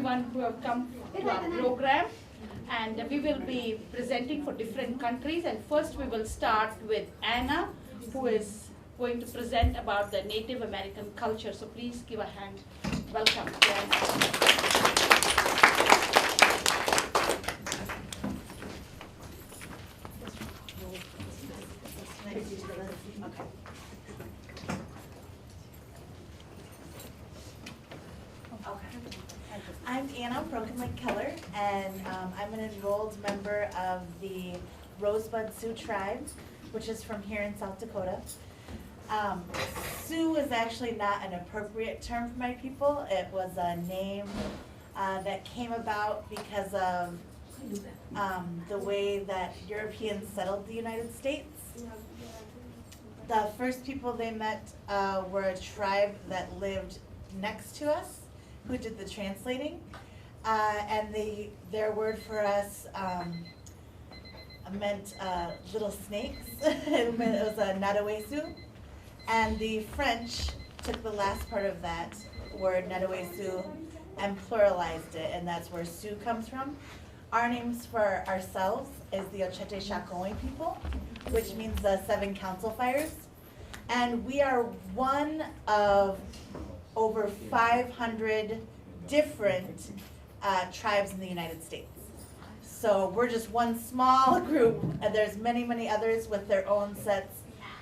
everyone who have come to our program. And we will be presenting for different countries. And first we will start with Anna, who is going to present about the Native American culture. So please give a hand. Welcome to Anna. I'm Anna Brokenlake-Keller, and I'm an enrolled member of the Rosebud Sioux tribe, which is from here in South Dakota. Sioux is actually not an appropriate term for my people. It was a name that came about because of the way that Europeans settled the United States. The first people they met were a tribe that lived next to us, who did the translating, and their word for us meant little snakes. It was a Nadawesu, and the French took the last part of that word Nadawesu and pluralized it, and that's where Sioux comes from. Our names for ourselves is the Ochete Shakowin people, which means the 7 council fires, and we are one of over 500 different tribes in the United States. So we're just one small group, and there's many, many others with their own sets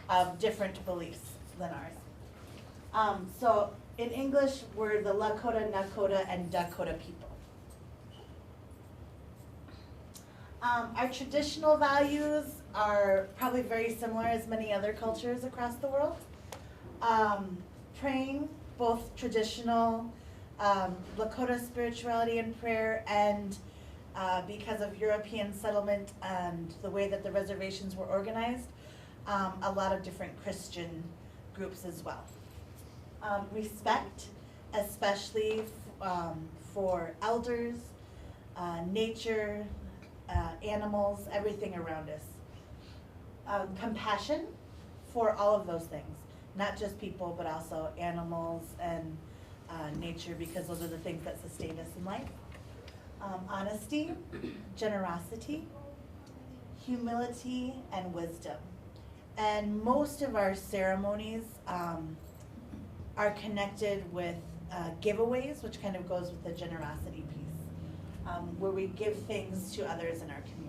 of different beliefs than ours. So in English, we're the Lakota, Nakota, and Dakota people. Our traditional values are probably very similar as many other cultures across the world. Praying, both traditional Lakota spirituality and prayer, and because of European settlement and the way that the reservations were organized, a lot of different Christian groups as well. Respect, especially for elders, nature, animals, everything around us. Compassion for all of those things. Not just people, but also animals and nature, because those are the things that sustain us in life. Honesty, generosity, humility, and wisdom. And most of our ceremonies are connected with giveaways, which kind of goes with the generosity piece, where we give things to others in our community.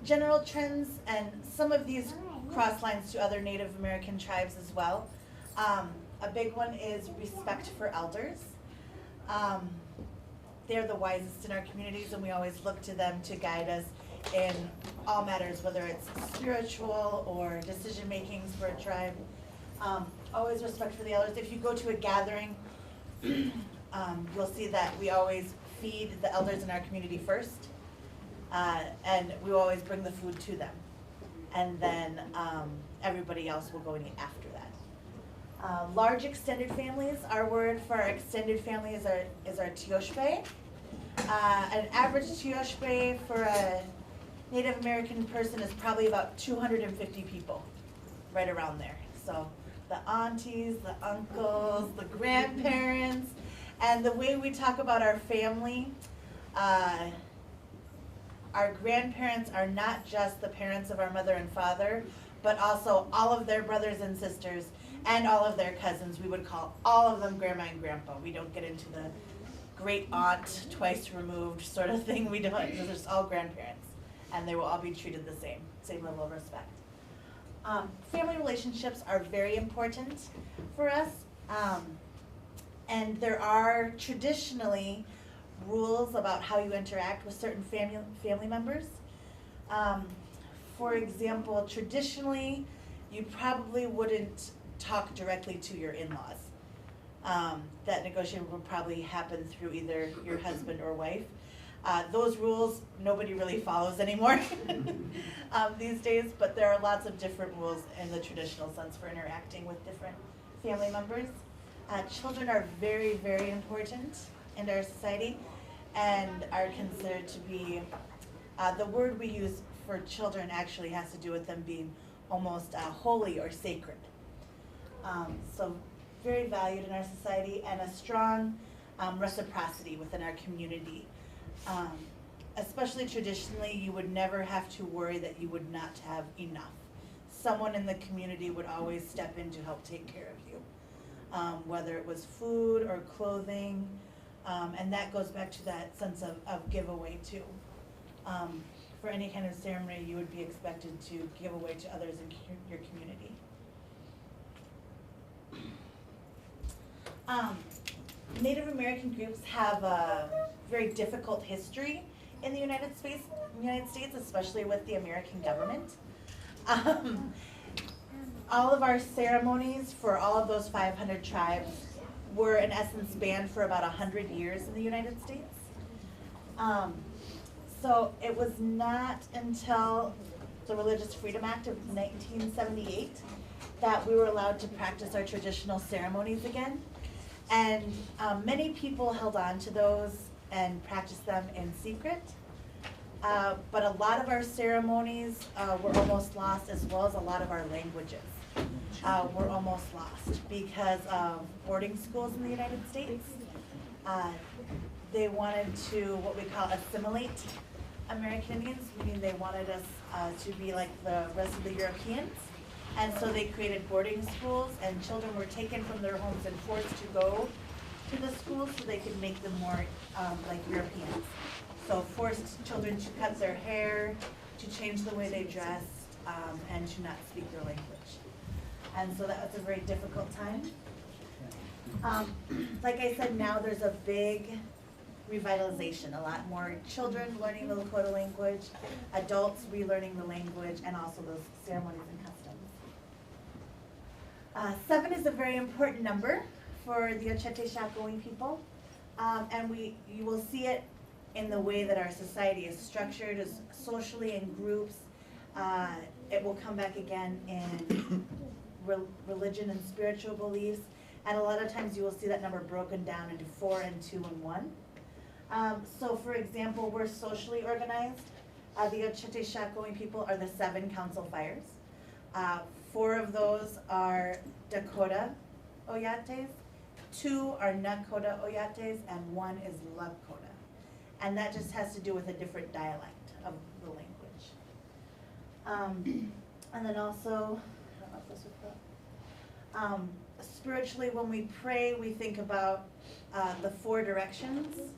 General trends, and some of these cross lines to other Native American tribes as well. A big one is respect for elders. They're the wisest in our communities, and we always look to them to guide us in all matters, whether it's spiritual or decision makings for a tribe. Always respect for the elders. If you go to a gathering, you'll see that we always feed the elders in our community first. And we will always bring the food to them. And then everybody else will go and eat after that. Large extended families, our word for our extended family is our tioshpe. An average tioshpe for a Native American person is probably about 250 people, right around there. So the aunties, the uncles, the grandparents, and the way we talk about our family, our grandparents are not just the parents of our mother and father, but also all of their brothers and sisters and all of their cousins. We would call all of them grandma and grandpa. We don't get into the great aunt, twice removed sort of thing. We don't, because it's all grandparents, and they will all be treated the same level of respect. Family relationships are very important for us, and there are traditionally rules about how you interact with certain family members. For example, traditionally, you probably wouldn't talk directly to your in-laws. That negotiation would probably happen through either your husband or wife. Those rules nobody really follows anymore these days, but there are lots of different rules in the traditional sense for interacting with different family members. Children are very, very important in our society and are considered to be, the word we use for children actually has to do with them being almost holy or sacred. So very valued in our society, and a strong reciprocity within our community. Especially traditionally, you would never have to worry that you would not have enough. Someone in the community would always step in to help take care of you, whether it was food or clothing, and that goes back to that sense of giveaway too. For any kind of ceremony, you would be expected to give away to others in your community. Native American groups have a very difficult history in the United States, especially with the American government. All of our ceremonies for all of those 500 tribes were in essence banned for about 100 years in the United States. So it was not until the Religious Freedom Act of 1978 that we were allowed to practice our traditional ceremonies again. And many people held on to those and practiced them in secret. But a lot of our ceremonies were almost lost, as well as a lot of our languages were almost lost because of boarding schools in the United States. They wanted to, what we call, assimilate American Indians, meaning they wanted us to be like the rest of the Europeans. And so they created boarding schools, and children were taken from their homes and forced to go to the schools so they could make them more like Europeans. So forced children to cut their hair, to change the way they dressed, and to not speak their language. And so that was a very difficult time. Like I said, now there's a big revitalization, a lot more children learning the Lakota language, adults relearning the language, and also those ceremonies and customs. 7 is a very important number for the Ochete Shakowee people, and you will see it in the way that our society is structured, is socially in groups. It will come back again in religion and spiritual beliefs, and a lot of times you will see that number broken down into 4 and 2 and 1. So for example, we're socially organized. The Ochete Shakowee people are the 7 council fires. 4 of those are Dakota Oyates, 2 are Nakota Oyates, and 1 is Lakota. And that just has to do with a different dialect of the language. And then also, I don't know if this was spiritually, when we pray, we think about the 4 directions,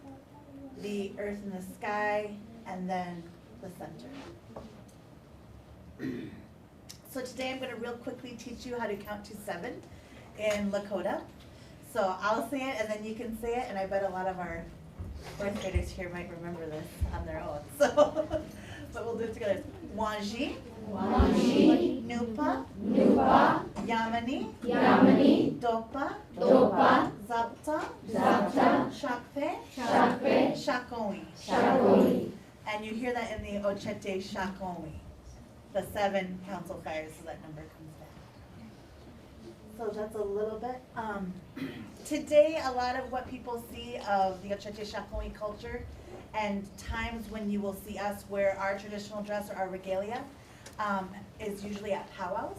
the earth and the sky, and then the center. So today I'm going to real quickly teach you how to count to 7 in Lakota. So I'll say it and then you can say it, and I bet a lot of our 4th graders here might remember this on their own. So, but we'll do it together. Wanji, Wanji, Nupa, Nupa, Yamani, Yamani, Dopa, Dopa, Zapta, Zapta, Shakpe, Shakpe, Shakowee. Shakowee. And you hear that in the Ochete Shakowee, the 7 council fires, so that number comes back. So that's a little bit. Today, a lot of what people see of the Ochete Shakowee culture, and times when you will see us wear our traditional dress or our regalia, is usually at powwows.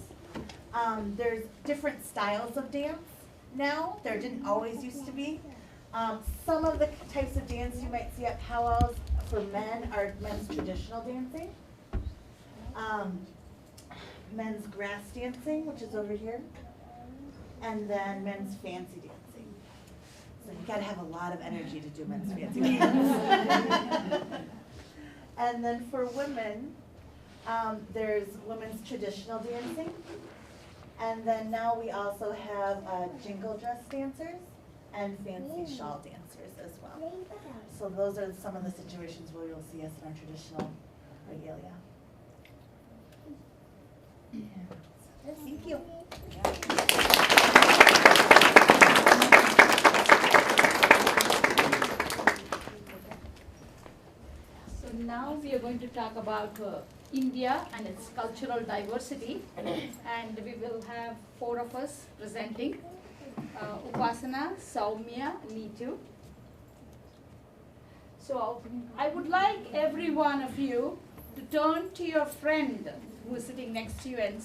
There's different styles of dance now. There didn't always used to be. Some of the types of dance you might see at powwows for men are men's traditional dancing. Men's grass dancing, which is over here, and then men's fancy dancing. So you gotta have a lot of energy to do men's fancy dance. And then for women, there's women's traditional dancing, and then now we also have jingle dress dancers and fancy shawl dancers as well. So those are some of the situations where you'll see us in our traditional regalia. Thank you. So now we are going to talk about India and its cultural diversity, and we will have 4 of us presenting. Upasana, Saumya, Neetu. So I would like every one of you to turn to your friend who is sitting next to you and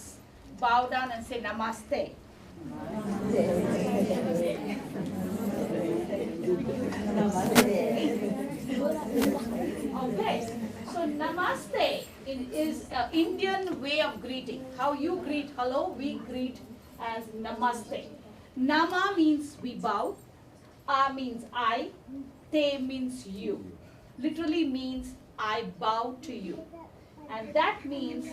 bow down and say namaste. Okay, so namaste is an Indian way of greeting. How you greet hello, we greet as namaste. Nama means we bow, a means I, te means you. Literally means I bow to you. And that means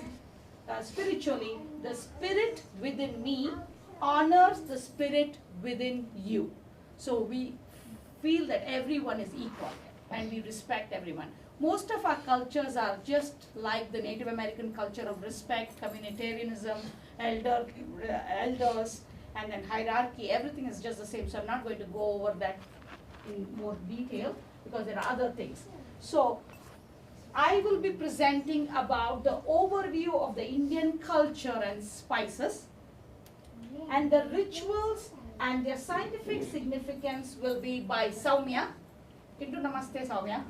spiritually, the spirit within me honors the spirit within you. So we feel that everyone is equal and we respect everyone. Most of our cultures are just like the Native American culture of respect, communitarianism, elders, and then hierarchy. Everything is just the same. So I'm not going to go over that in more detail because there are other things. So I will be presenting about the overview of the Indian culture and spices, and the rituals and their scientific significance will be by Soumya. Into Namaste, Soumya.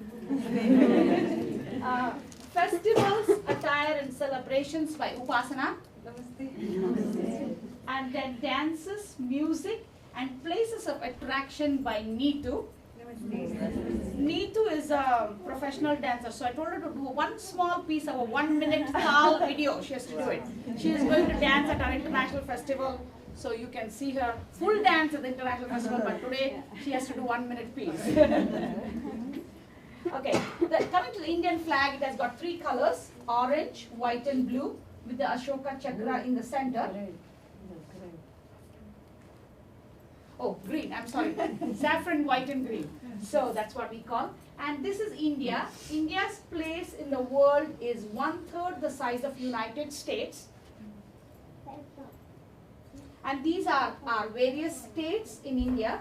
Festivals, attire and celebrations by Upasana. Namaste. And then dances, music and places of attraction by Neetu. Neetu is a professional dancer, so I told her to do one small piece of a 1-minute Tal video. She has to do it. She is going to dance at our international festival, so you can see her full dance at the international festival, but today she has to do 1-minute piece. Okay, coming to the Indian flag, it has got 3 colors, orange, white and blue, with the Ashoka Chakra in the center. Oh, green, I'm sorry. Saffron, white and green. So that's what we call. And this is India. India's place in the world is 1/3 the size of United States. And these are our various states in India.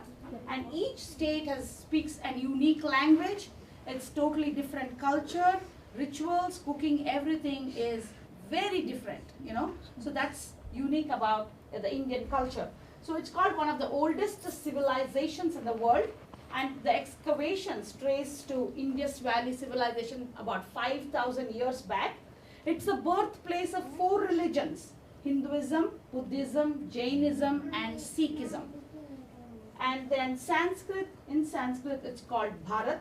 And each state speaks a unique language. It's totally different culture, rituals, cooking, everything is very different, you know. So that's unique about the Indian culture. So it's called one of the oldest civilizations in the world, and the excavations trace to Indus Valley civilization about 5,000 years back. It's the birthplace of 4 religions: Hinduism, Buddhism, Jainism, and Sikhism. And then Sanskrit, in Sanskrit it's called Bharat.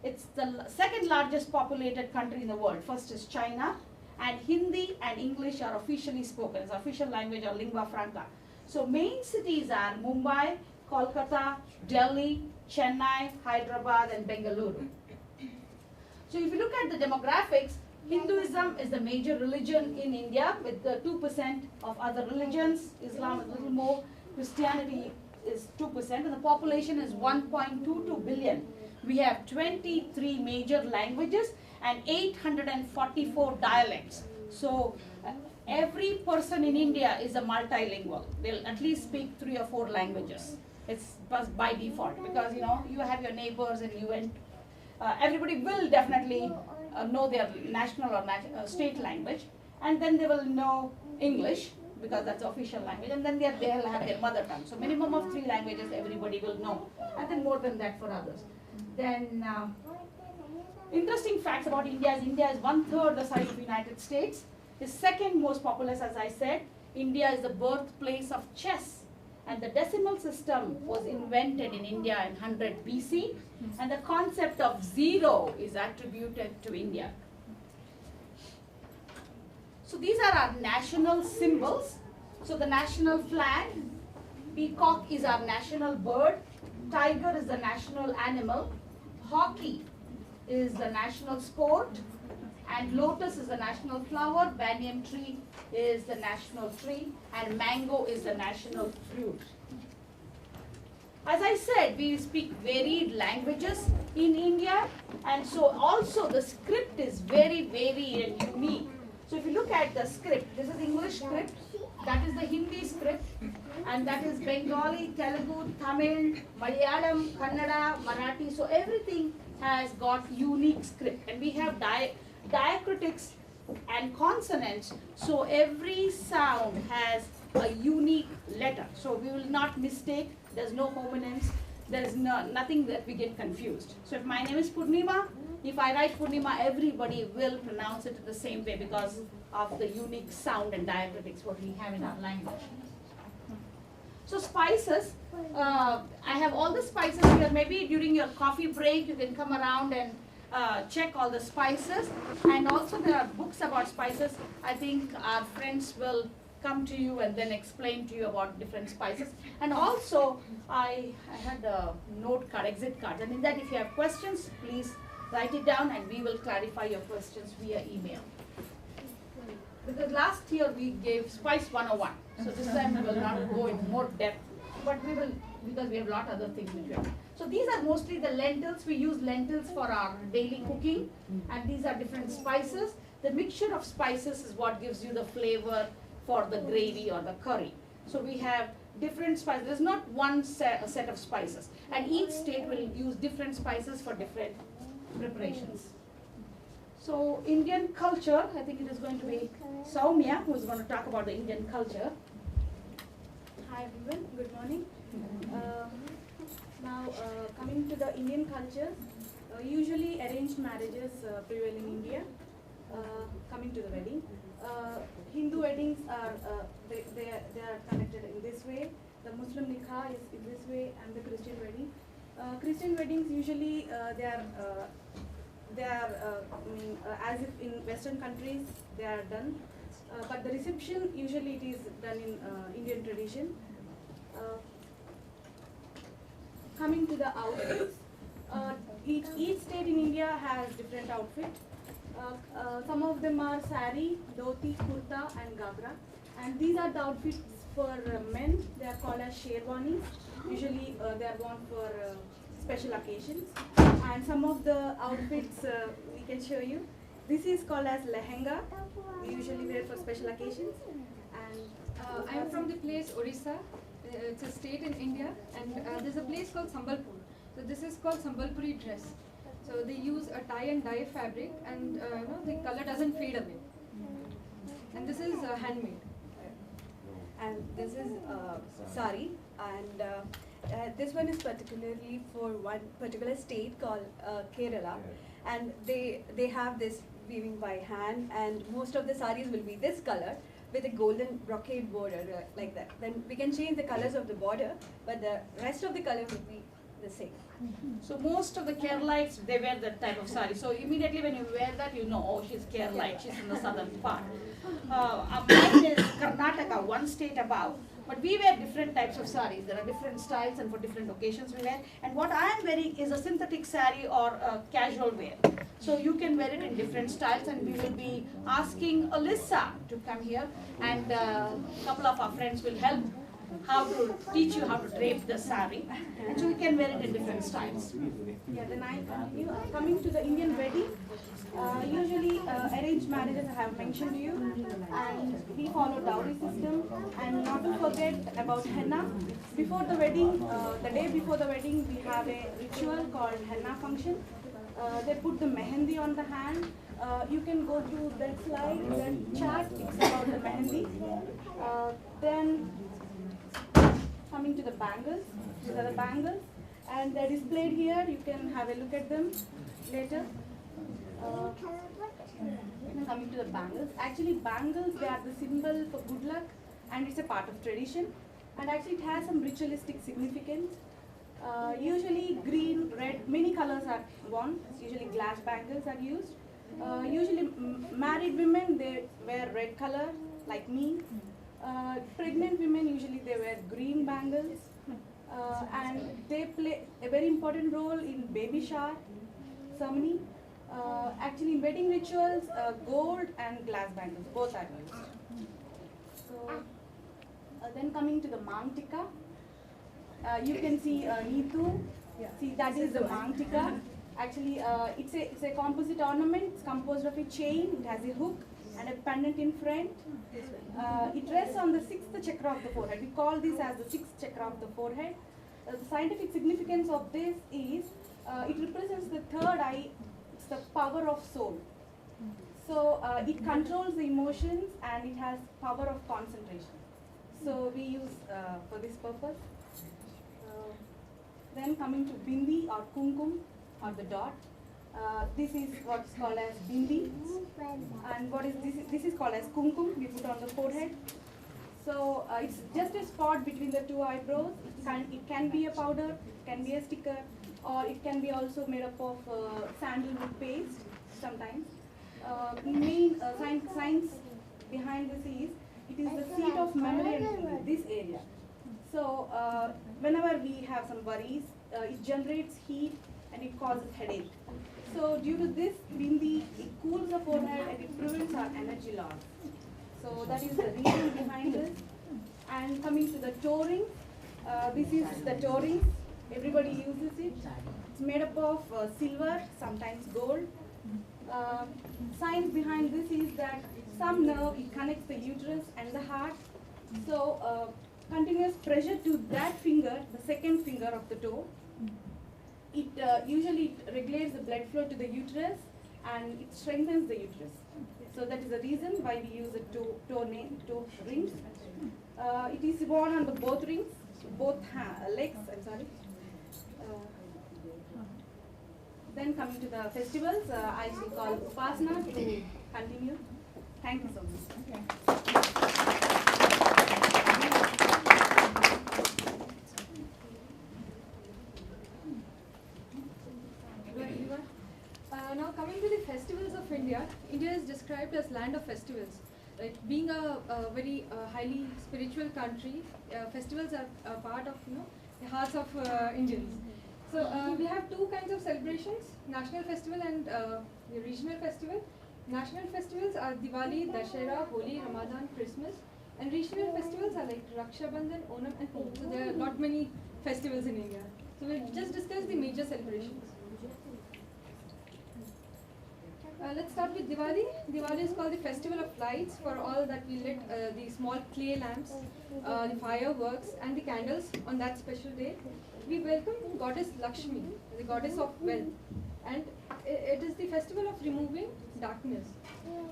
It's the second largest populated country in the world. First is China, and Hindi and English are officially spoken. It's official language or lingua franca. So main cities are Mumbai, Kolkata, Delhi, Chennai, Hyderabad, and Bengaluru. So if you look at the demographics, Hinduism is the major religion in India with 2% of other religions. Islam is a little more. Christianity is 2%, and the population is 1.22 billion. We have 23 major languages and 844 dialects. So every person in India is a multilingual. They'll at least speak 3 or 4 languages. It's by default because you have your neighbors and everybody will definitely know their national or state language, and then they will know English because that's the official language, and then they'll have their mother tongue. So minimum of 3 languages everybody will know, and then more than that for others. Then interesting facts about India is 1/3 the size of the United States. Is second most populous, as I said. India is the birthplace of chess, and the decimal system was invented in India in 100 BC, and the concept of zero is attributed to India. So these are our national symbols. So the national flag, peacock is our national bird, tiger is the national animal, hockey is the national sport, and lotus is the national flower, banyan tree is the national tree, and mango is the national fruit. As I said, we speak varied languages in India, and so also the script is very varied and unique. So if you look at the script, this is English script, that is the Hindi script, and that is Bengali, Telugu, Tamil, Malayalam, Kannada, Marathi. So everything has got unique script, and we have diacritics and consonants, so every sound has a unique letter. So we will not mistake, there's no homonyms, there's nothing that we get confused. So if my name is Purnima, if I write Purnima, everybody will pronounce it the same way because of the unique sound and diacritics what we have in our language. So spices, I have all the spices here. Maybe during your coffee break, you can come around and check all the spices. And also there are books about spices. I think our friends will come to you and then explain to you about different spices. And also, I had a note card, exit card. And in that, if you have questions, please write it down and we will clarify your questions via email. Because last year we gave Spice 101. So this time we will not go in more depth. But we will, because we have a lot of other things which we have. So these are mostly the lentils. We use lentils for our daily cooking. And these are different spices. The mixture of spices is what gives you the flavor for the gravy or the curry. So we have different spices. There's not one set of spices. And each state will use different spices for different preparations. So Indian culture, I think it is going to be Soumya who is going to talk about the Indian culture. Hi everyone, good morning. Coming to the Indian culture, usually arranged marriages prevail in India. Coming to the wedding, Hindu weddings are they are conducted in this way. The Muslim nikah is in this way, and the Christian wedding. Christian weddings usually they are as if in Western countries they are done, but the reception usually it is done in Indian tradition. Coming to the outfits, each state in India has different outfits. Some of them are sari, dhoti, kurta and gagra, and these are the outfits for men. They are called as sherwanis. Usually they are worn for special occasions. And some of the outfits we can show you. This is called as lehenga. We usually wear for special occasions. And I'm from the place Orissa. It's a state in India, and there's a place called Sambalpur. So this is called Sambalpuri dress. So they use a tie and dye fabric, and the color doesn't fade away. And this is handmade. And this is sari, and this one is particularly for one particular state called Kerala, and they have this weaving by hand, and most of the saris will be this color with a golden brocade border like that. Then we can change the colors of the border, but the rest of the color will be the same. So most of the Keralites, they wear that type of sari. So immediately when you wear that, you know, oh, she's Keralite, she's in the southern part. Mine is Karnataka, one state above. But we wear different types of saris. There are different styles and for different occasions we wear. And what I am wearing is a synthetic sari or a casual wear. So you can wear it in different styles, and we will be asking Alyssa to come here, and a couple of our friends will help how to teach you how to drape the sari, and so you can wear it in different styles. Yeah, then I continue. Coming to the Indian wedding, usually arranged marriages I have mentioned to you, and we follow dowry system, and not to forget about henna. Before the wedding, the day before the wedding, we have a ritual called henna function. They put the mehendi on the hand. You can go to that slide, that chart, it's about the mehendi. Then coming to the bangles, these are the bangles, and they're displayed here. You can have a look at them later. Coming to the bangles, actually bangles, they are the symbol for good luck, and it's a part of tradition, and actually it has some ritualistic significance. Usually green, red, many colors are worn. Usually glass bangles are used. Usually married women, they wear red color like me. Pregnant women, usually they wear green bangles, and they play a very important role in baby shower ceremony. Actually in wedding rituals, gold and glass bangles, both are used. So then coming to the mangtika, you can see Neetu. See, that is the mangtika. Actually, it's a composite ornament. It's composed of a chain. It has a hook and a pendant in front. It rests on the sixth chakra of the forehead. We call this as the sixth chakra of the forehead. The scientific significance of this is it represents the third eye. It's the power of soul. So it controls the emotions, and it has power of concentration. So we use for this purpose. Then coming to bindi or kumkum or the dot. This is what's called as bindi, and what is this? This is called as kumkum. We put on the forehead. So it's just a spot between the two eyebrows. It can be a powder, it can be a sticker, or it can be also made up of sandalwood paste sometimes. Main science behind this is it is the seat of memory in this area. So whenever we have some worries, it generates heat and it causes headache. So due to this, it cools the forehead and it prevents our energy loss. So that is the reason behind this. And coming to the toe ring, this is the toe ring. Everybody uses it. It's made up of silver, sometimes gold. Science behind this is that some nerve, it connects the uterus and the heart. So continuous pressure to that finger, the second finger of the toe, it usually regulates the blood flow to the uterus and it strengthens the uterus. So that is the reason why we use the toe rings. It is worn on the both rings, both legs, I'm sorry. Then coming to the festivals, I shall call Upasana to continue. Thank you so much. Now coming to the festivals of India, India is described as land of festivals. Right? Being a very highly spiritual country, festivals are a part of the hearts of Indians. So we have two kinds of celebrations: national festival and the regional festival. National festivals are Diwali, Dashera, Holi, Ramadan, Christmas, and regional festivals are like Raksha Bandhan, Onam, and Pong. So there are not many festivals in India. So we'll just discuss the major celebrations. Let's start with Diwali. Diwali is called the festival of lights for all that we lit the small clay lamps, the fireworks and the candles on that special day. We welcome goddess Lakshmi, the goddess of wealth, and it is the festival of removing darkness.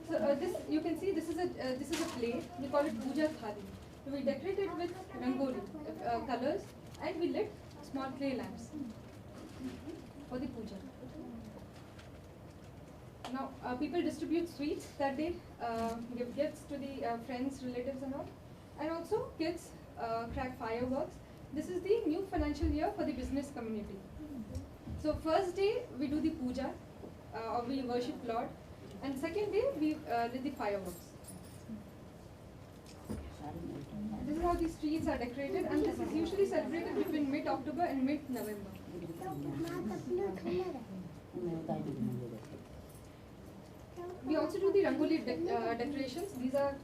So this you can see this is a plate. We call it Puja Thali. So we decorate it with rangoli colors and we lit small clay lamps for the puja. Now, people distribute sweets that day, give gifts to the friends, relatives and all. And also, kids crack fireworks. This is the new financial year for the business community. So, first day, we do the puja, or we worship Lord. And second day, we lit the fireworks. This is how the streets are decorated, and this is usually celebrated between mid-October and mid-November. We also do the rangoli decorations. These are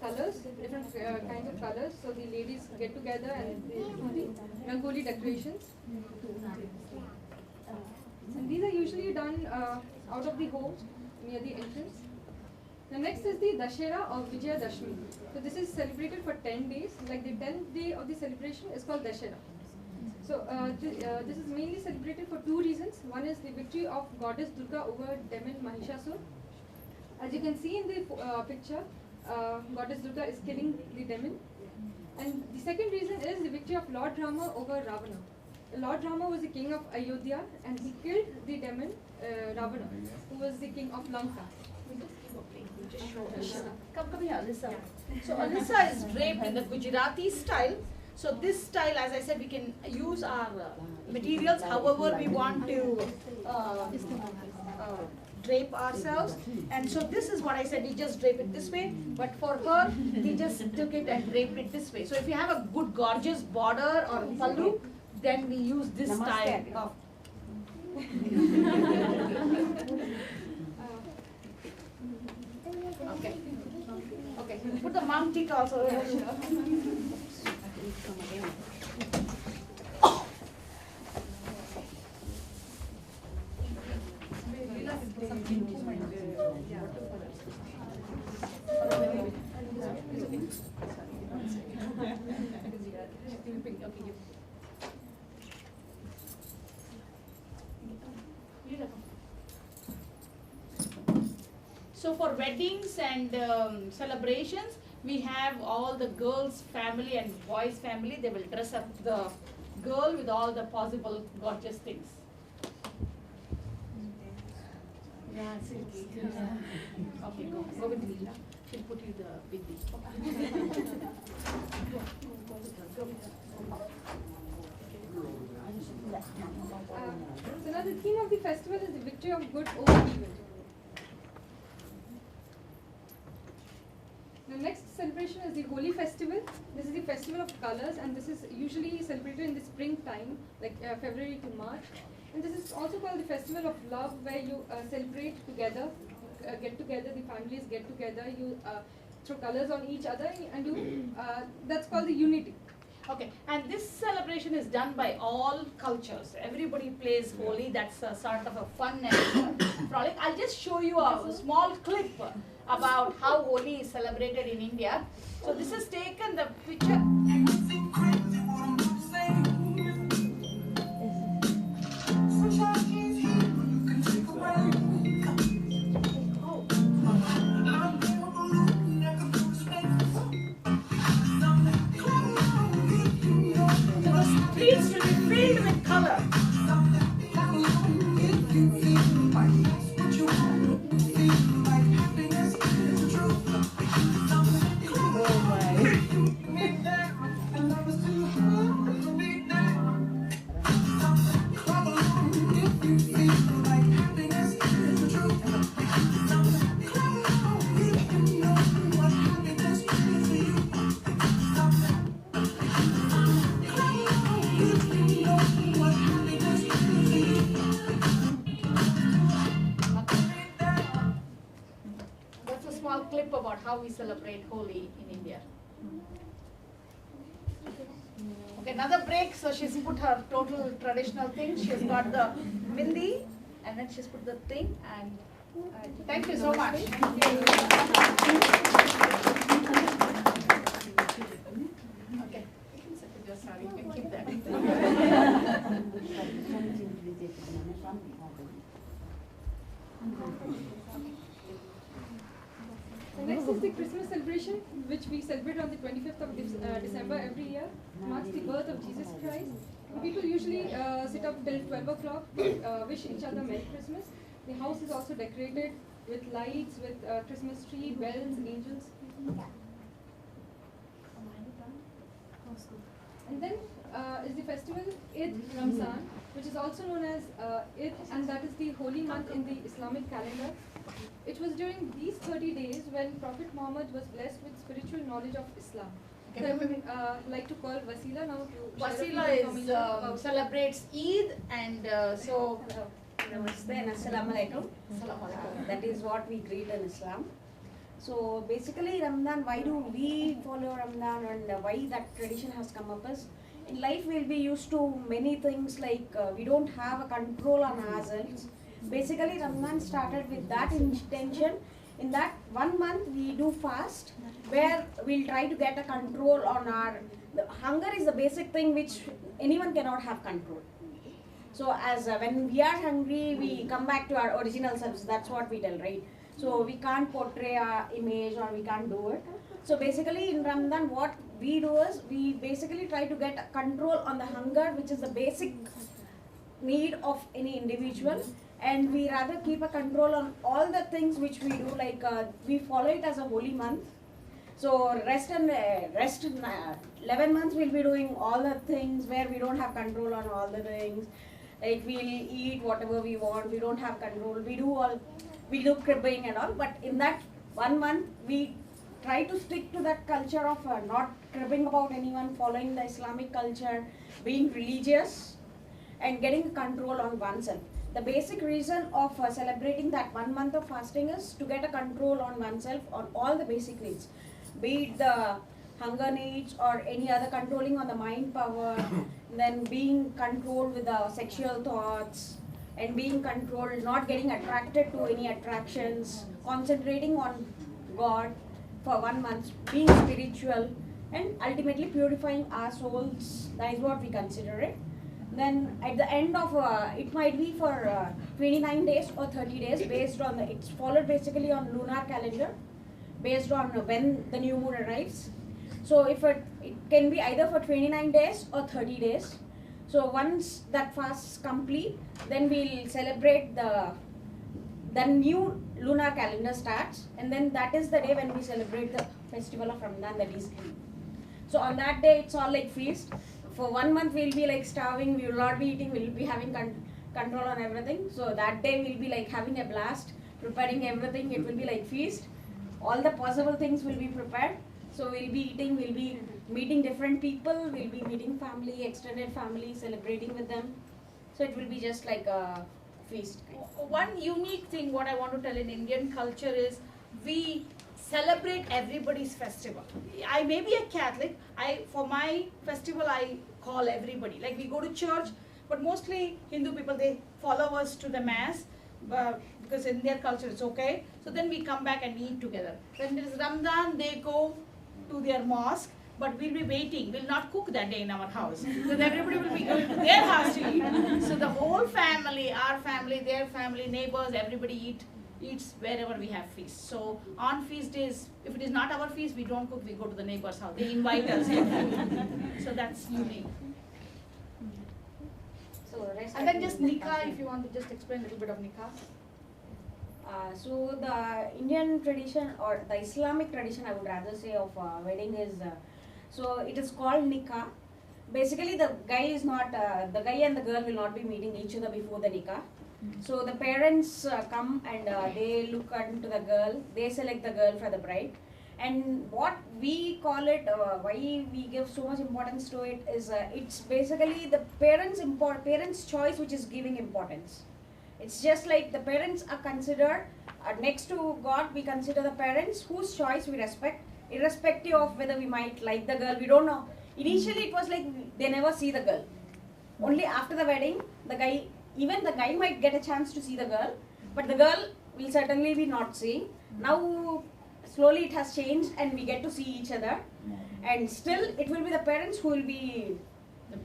colors, different kinds of colors. So the ladies get together and they do the rangoli decorations. And these are usually done out of the home near the entrance. The next is the Dashera or Vijaya Dashmi. So this is celebrated for 10 days. Like the 10th day of the celebration is called Dashera. So this is mainly celebrated for two reasons. One is the victory of goddess Durga over demon Mahishasur. As you can see in the picture, goddess Durga is killing the demon. And the second reason is the victory of Lord Rama over Ravana. Lord Rama was the king of Ayodhya and he killed the demon Ravana, who was the king of Lanka. Come here, Alyssa. So Alyssa is draped in the Gujarati style. So this style, as I said, we can use our materials however we want to drape ourselves. And so this is what I said, we just drape it this way, but for her, we just took it and draped it this way. So if you have a good gorgeous border or pallu, then we use this style of okay. Okay. Put the mom tick also. So for weddings and celebrations, we have all the girls' family and boys' family. They will dress up the girl with all the possible gorgeous things. Yeah, silky. Okay, go with Leela. She'll put you the biddi. So now the theme of the festival is the victory of good over evil. The next celebration is the Holi festival. This is the festival of colors, and this is usually celebrated in the springtime, like February to March. And this is also called the festival of love, where you celebrate together, get together, the families get together, you throw colors on each other, and you, that's called the unity. Okay, and this celebration is done by all cultures. Everybody plays Holi. That's a sort of a fun and frolic. I'll just show you a small clip about how Holi is celebrated in India. So this is taken the picture. Streets will be filled with color. That's a small clip about how we celebrate Holi in India. Okay, another break. So she's put her total traditional thing. She's got the mindi, and then she's put the thing. And thank you so much. Okay, sorry, you can keep that. The next is the Christmas celebration, which we celebrate on the 25th of December every year. It marks the birth of Jesus Christ. People usually sit up till 12 o'clock, wish each other Merry Christmas. The house is also decorated with lights, with Christmas tree, bells, angels. And then is the festival Eid Ramzan, which is also known as Eid, and that is the holy month in the Islamic calendar. It was during these 30 days when Prophet Muhammad was blessed with spiritual knowledge of Islam. So I would like to call Wasila now to Wasila is celebrates Eid, and so Namaste and Assalamu Alaikum. That is what we greet in Islam. So basically Ramadan, why do we follow Ramadan and why that tradition has come up is, in life we'll be used to many things like we don't have a control on ourselves. Basically Ramadan started with that intention. In that 1 month we do fast, where we'll try to get a control on the hunger is the basic thing which anyone cannot have control. So as when we are hungry, we come back to our original selves. That's what we tell, right? So we can't portray our image or we can't do it. So basically in Ramadan, what we do is we basically try to get a control on the hunger, which is the basic need of any individual. And we rather keep a control on all the things which we do, like we follow it as a holy month. So rest 11 months we'll be doing all the things where we don't have control on all the things. Like we'll eat whatever we want, we don't have control, we do cribbing and all, but in that 1 month we try to stick to that culture of not cribbing about anyone, following the Islamic culture, being religious and getting control on oneself. The basic reason of celebrating that 1 month of fasting is to get a control on oneself on all the basic needs, be it the hunger needs or any other, controlling on the mind power, then being controlled with the sexual thoughts, and being controlled, not getting attracted to any attractions, concentrating on God for 1 month, being spiritual, and ultimately purifying our souls. That is what we consider it. Then at the end of, it might be for 29 days or 30 days based on it's followed basically on lunar calendar, based on when the new moon arrives. So if it can be either for 29 days or 30 days. So once that fast is complete, then we'll celebrate the new lunar calendar starts, and then that is the day when we celebrate the festival of Ramadan, that is Eid. So on that day it's all like feast. for 1 month we'll be like starving, we will not be eating, we'll be having control on everything. So that day we'll be like having a blast, preparing everything. It will be like feast. All the possible things will be prepared. So we'll be eating, we'll be meeting different people, we'll be meeting family, extended family, celebrating with them. So it will be just like a feast. One unique thing what I want to tell in Indian culture is we celebrate everybody's festival. I may be a Catholic, for my festival I call everybody. Like we go to church, but mostly Hindu people, they follow us to the mass, because in their culture it's okay. So then we come back and eat together. When there is Ramadan, they go to their mosque, but we'll be waiting. We'll not cook that day in our house. So everybody will be going to their house to eat. So the whole family, our family, their family, neighbors, everybody eats wherever we have feasts. So on feast days, if it is not our feast, we don't cook, we go to the neighbor's house. They invite us. So that's unique. So And then just nikah, if you want to just explain a little bit of nikah. So the Indian tradition or the Islamic tradition, I would rather say, of wedding is, so it is called nikah. Basically the guy is not, the guy and the girl will not be meeting each other before the nikah. So the parents come and they look into the girl, they select the girl for the bride. And what we call it, why we give so much importance to it is, it's basically the parents' choice which is giving importance. It's just like the parents are considered, next to God, we consider the parents whose choice we respect, irrespective of whether we might like the girl, we don't know. Initially it was like they never see the girl. Only after the wedding, even the guy might get a chance to see the girl, but the girl will certainly be not seeing. Now slowly it has changed and we get to see each other, and still it will be the parents who will be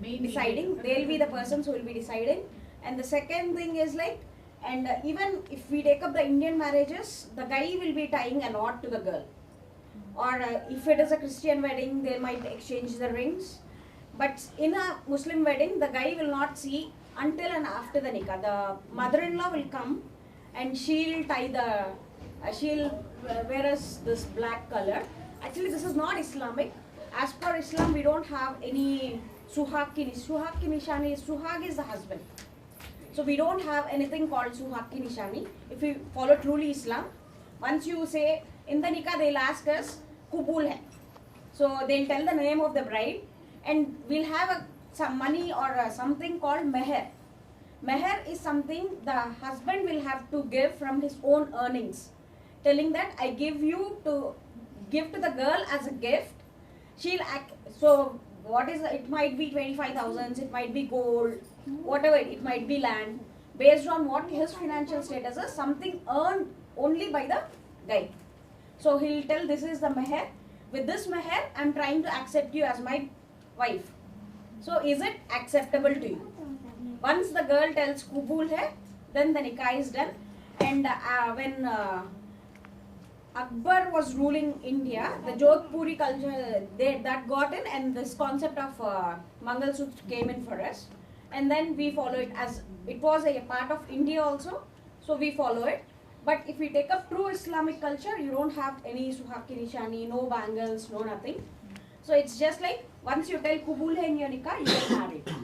deciding. They'll be the persons who will be deciding. And the second thing is like, and even if we take up the Indian marriages, the guy will be tying a knot to the girl. Or if it is a Christian wedding, they might exchange the rings. But in a Muslim wedding, the guy will not see until and after the nikah. The mother-in-law will come and she'll tie she'll wear us this black color. Actually, this is not Islamic. As per Islam, we don't have any suhag ki nishani. Suhag is the husband. So we don't have anything called suhag ki nishani. If we follow truly Islam, once you say in the nikah, they'll ask us kubul hai. So they'll tell the name of the bride, and we'll have some money or something called meher. Meher is something the husband will have to give from his own earnings, telling that I give to the girl as a gift. She'll act. So what is it? Might be 25,000. It might be gold. Whatever, it might be land, based on what his financial status is, something earned only by the guy. So he'll tell, this is the meher. With this meher, I'm trying to accept you as my wife. So is it acceptable to you? Once the girl tells kubul hai, then the nikah is done. And when Akbar was ruling India, the Jodhpuri culture, that got in, and this concept of Mangal Sutra came in for us. And then we follow it, as it was a part of India also, so we follow it. But if we take up true Islamic culture, you don't have any suhag ki nishani, no bangles, no nothing. So it's just like, once you tell kubul hai in your nikah, you get married.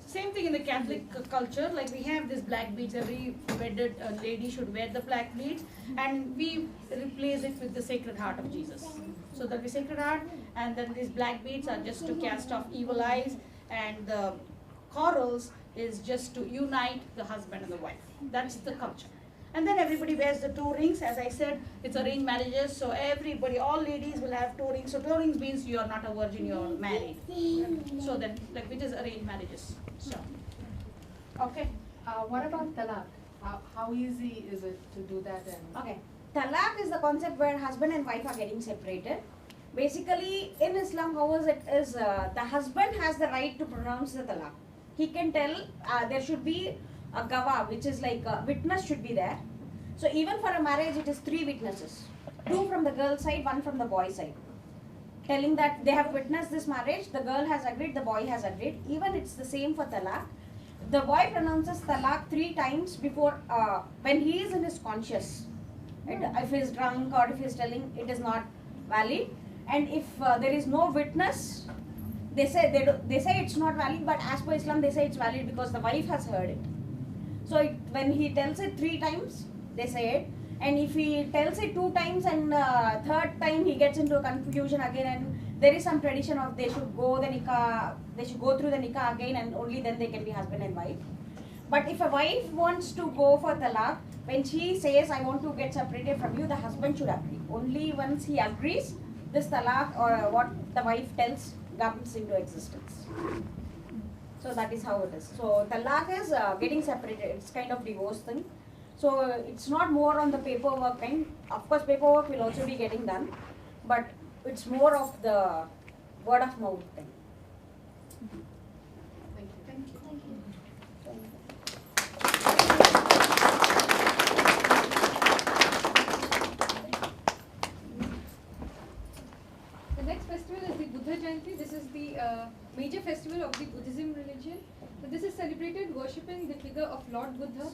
Same thing in the Catholic culture, like we have this black beads, every wedded lady should wear the black beads, and we replace it with the Sacred Heart of Jesus. So there'll be Sacred Heart, and then these black beads are just to cast off evil eyes, and the corals is just to unite the husband and the wife. That's the culture. And then everybody wears the toe rings. As I said, it's arranged marriages, so everybody, all ladies will have toe rings. So toe rings means you are not a virgin, you are married. So then, like, which is arranged marriages. So, okay. What about talaq? How easy is it to do that? Okay. Talaq is the concept where husband and wife are getting separated. Basically, in Islam, how is it is, the husband has the right to pronounce the talaq. He can tell, there should be a gawah, which is like a witness should be there. So even for a marriage, it is 3 witnesses. 2 from the girl side, 1 from the boy side. Telling that they have witnessed this marriage, the girl has agreed, the boy has agreed. Even it's the same for talaq. The boy pronounces talaq 3 times before, when he is in his conscious. If he is drunk or if he is telling, it is not valid. And if there is no witness, they say they say it's not valid, but as per Islam they say it's valid because the wife has heard it. So when he tells it 3 times, they say it, and if he tells it 2 times and third time he gets into a confusion again, and there is some tradition of they should go through the nikah again, and only then they can be husband and wife. But if a wife wants to go for talaq, when she says I want to get separated from you, the husband should agree. Only once he agrees, this talaq or what the wife tells comes into existence. So that is how it is. So talaq is getting separated. It's kind of divorce thing. So it's not more on the paperwork kind. Of course, paperwork will also be getting done, but it's more of the word of mouth thing. Thank you. Thank you. The next festival is the Buddha Jayanti. This is the major festival of the Buddhism religion. So this is celebrated worshipping the figure of Lord Buddha.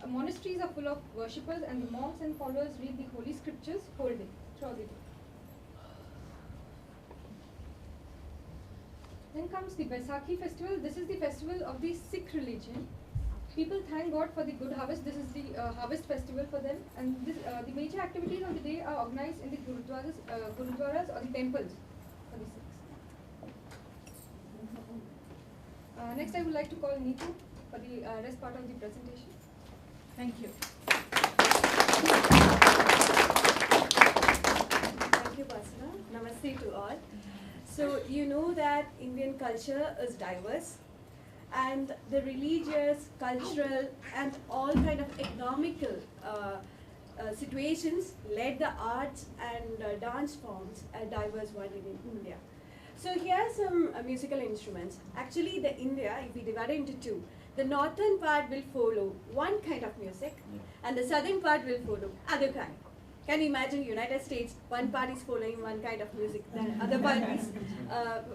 Monasteries are full of worshippers, and the monks and followers read the holy scriptures whole day, throughout the day. Then comes the Baisakhi festival. This is the festival of the Sikh religion. People thank God for the good harvest. This is the harvest festival for them, and this, the major activities of the day are organized in the gurudwaras or the temples for the Sikhs. Next, I would like to call Neetu for the rest part of the presentation. Thank you. Thank you, Basna. Namaste to all. So you know that Indian culture is diverse, and the religious, cultural, and all kind of economical situations led the arts and dance forms a diverse one in India. So here are some musical instruments. Actually, the India, if we divide it into 2, the northern part will follow one kind of music, and the southern part will follow other kind. Can you imagine United States, one part is following one kind of music, then other part is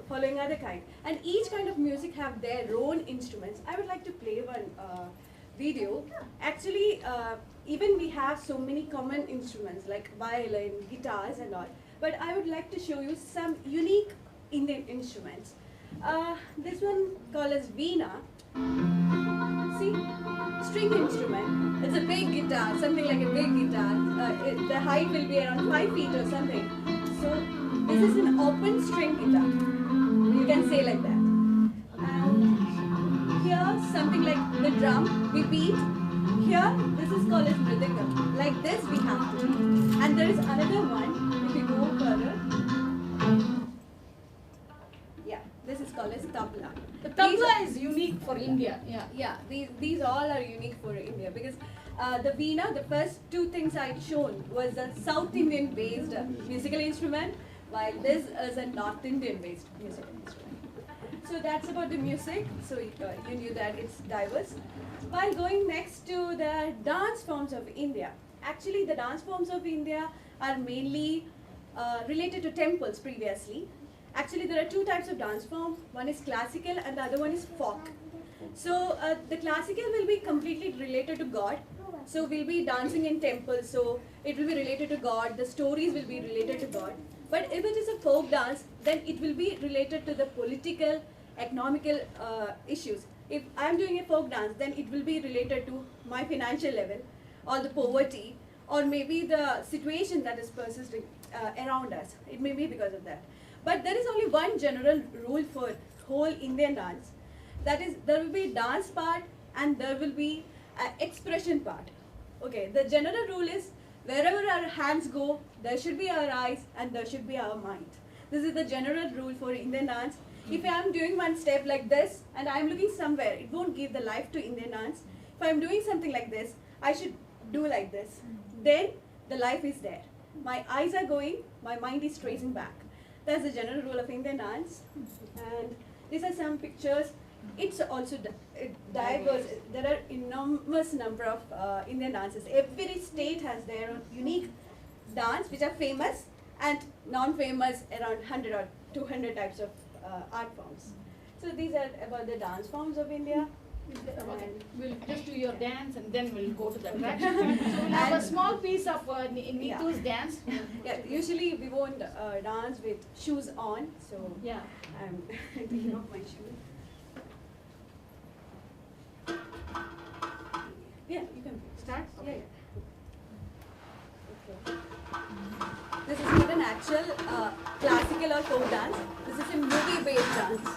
following other kind. And each kind of music have their own instruments. I would like to play one video. Actually, even we have so many common instruments like violin, guitars and all. But I would like to show you some unique Indian instruments. This one called as veena. See, string instrument. It's a big guitar, something like a big guitar. The height will be around 5 feet or something. So this is an open string guitar. You can say like that. And here something like the drum, we beat. Here this is called as mridangam. Like this we have to. And there is another one. If you go further. Yeah, this is called as tabla. The tabla is unique for India. Yeah. Yeah, these all are unique for India because the veena, the first 2 things I'd shown was a South Indian based musical instrument, while this is a North Indian based musical instrument. So that's about the music. So you knew that it's diverse. While going next to the dance forms of India, actually the dance forms of India are mainly related to temples previously. Actually, there are 2 types of dance form. One is classical and the other one is folk. So the classical will be completely related to God. So we'll be dancing in temples. So it will be related to God. The stories will be related to God. But if it is a folk dance, then it will be related to the political, economical issues. If I'm doing a folk dance, then it will be related to my financial level or the poverty or maybe the situation that is persisting around us. It may be because of that. But there is only one general rule for whole Indian dance. That is, there will be dance part and there will be expression part. Okay, the general rule is wherever our hands go, there should be our eyes and there should be our mind. This is the general rule for Indian dance. If I am doing one step like this and I am looking somewhere, it won't give the life to Indian dance. If I am doing something like this, I should do like this. Then the life is there. My eyes are going, my mind is tracing back. That's the general rule of Indian dance. And these are some pictures. It's also diverse. There are enormous number of Indian dances. Every state has their own unique dance, which are famous and non-famous, around 100 or 200 types of art forms. So these are about the dance forms of India. Okay. We'll just do your dance and then we'll go to the attraction. So we'll have a small piece of Neetu's dance. Yeah, usually we won't dance with shoes on, so Yeah. I'm taking off my shoes. Yeah, you can Start? Okay. Okay. This is not an actual classical or folk dance. This is a movie-based dance.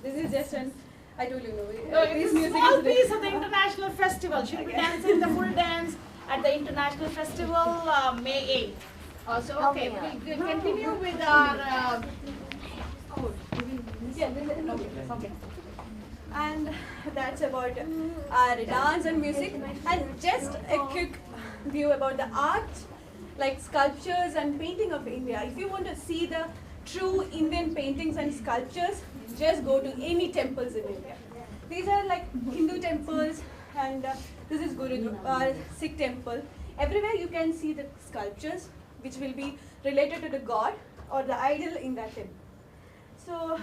This is just an, I told you, It's a small piece of the international festival. She'll be dancing the full dance at the international festival May 8th. So okay, we'll continue with our. Okay. and that's about our dance and music. And just a quick view about the art, like sculptures and painting of India. If you want to see the true Indian paintings and sculptures, just go to any temples in India. These are like Hindu temples, and this is Gurudwara, Sikh temple. Everywhere you can see the sculptures which will be related to the god or the idol in that temple. So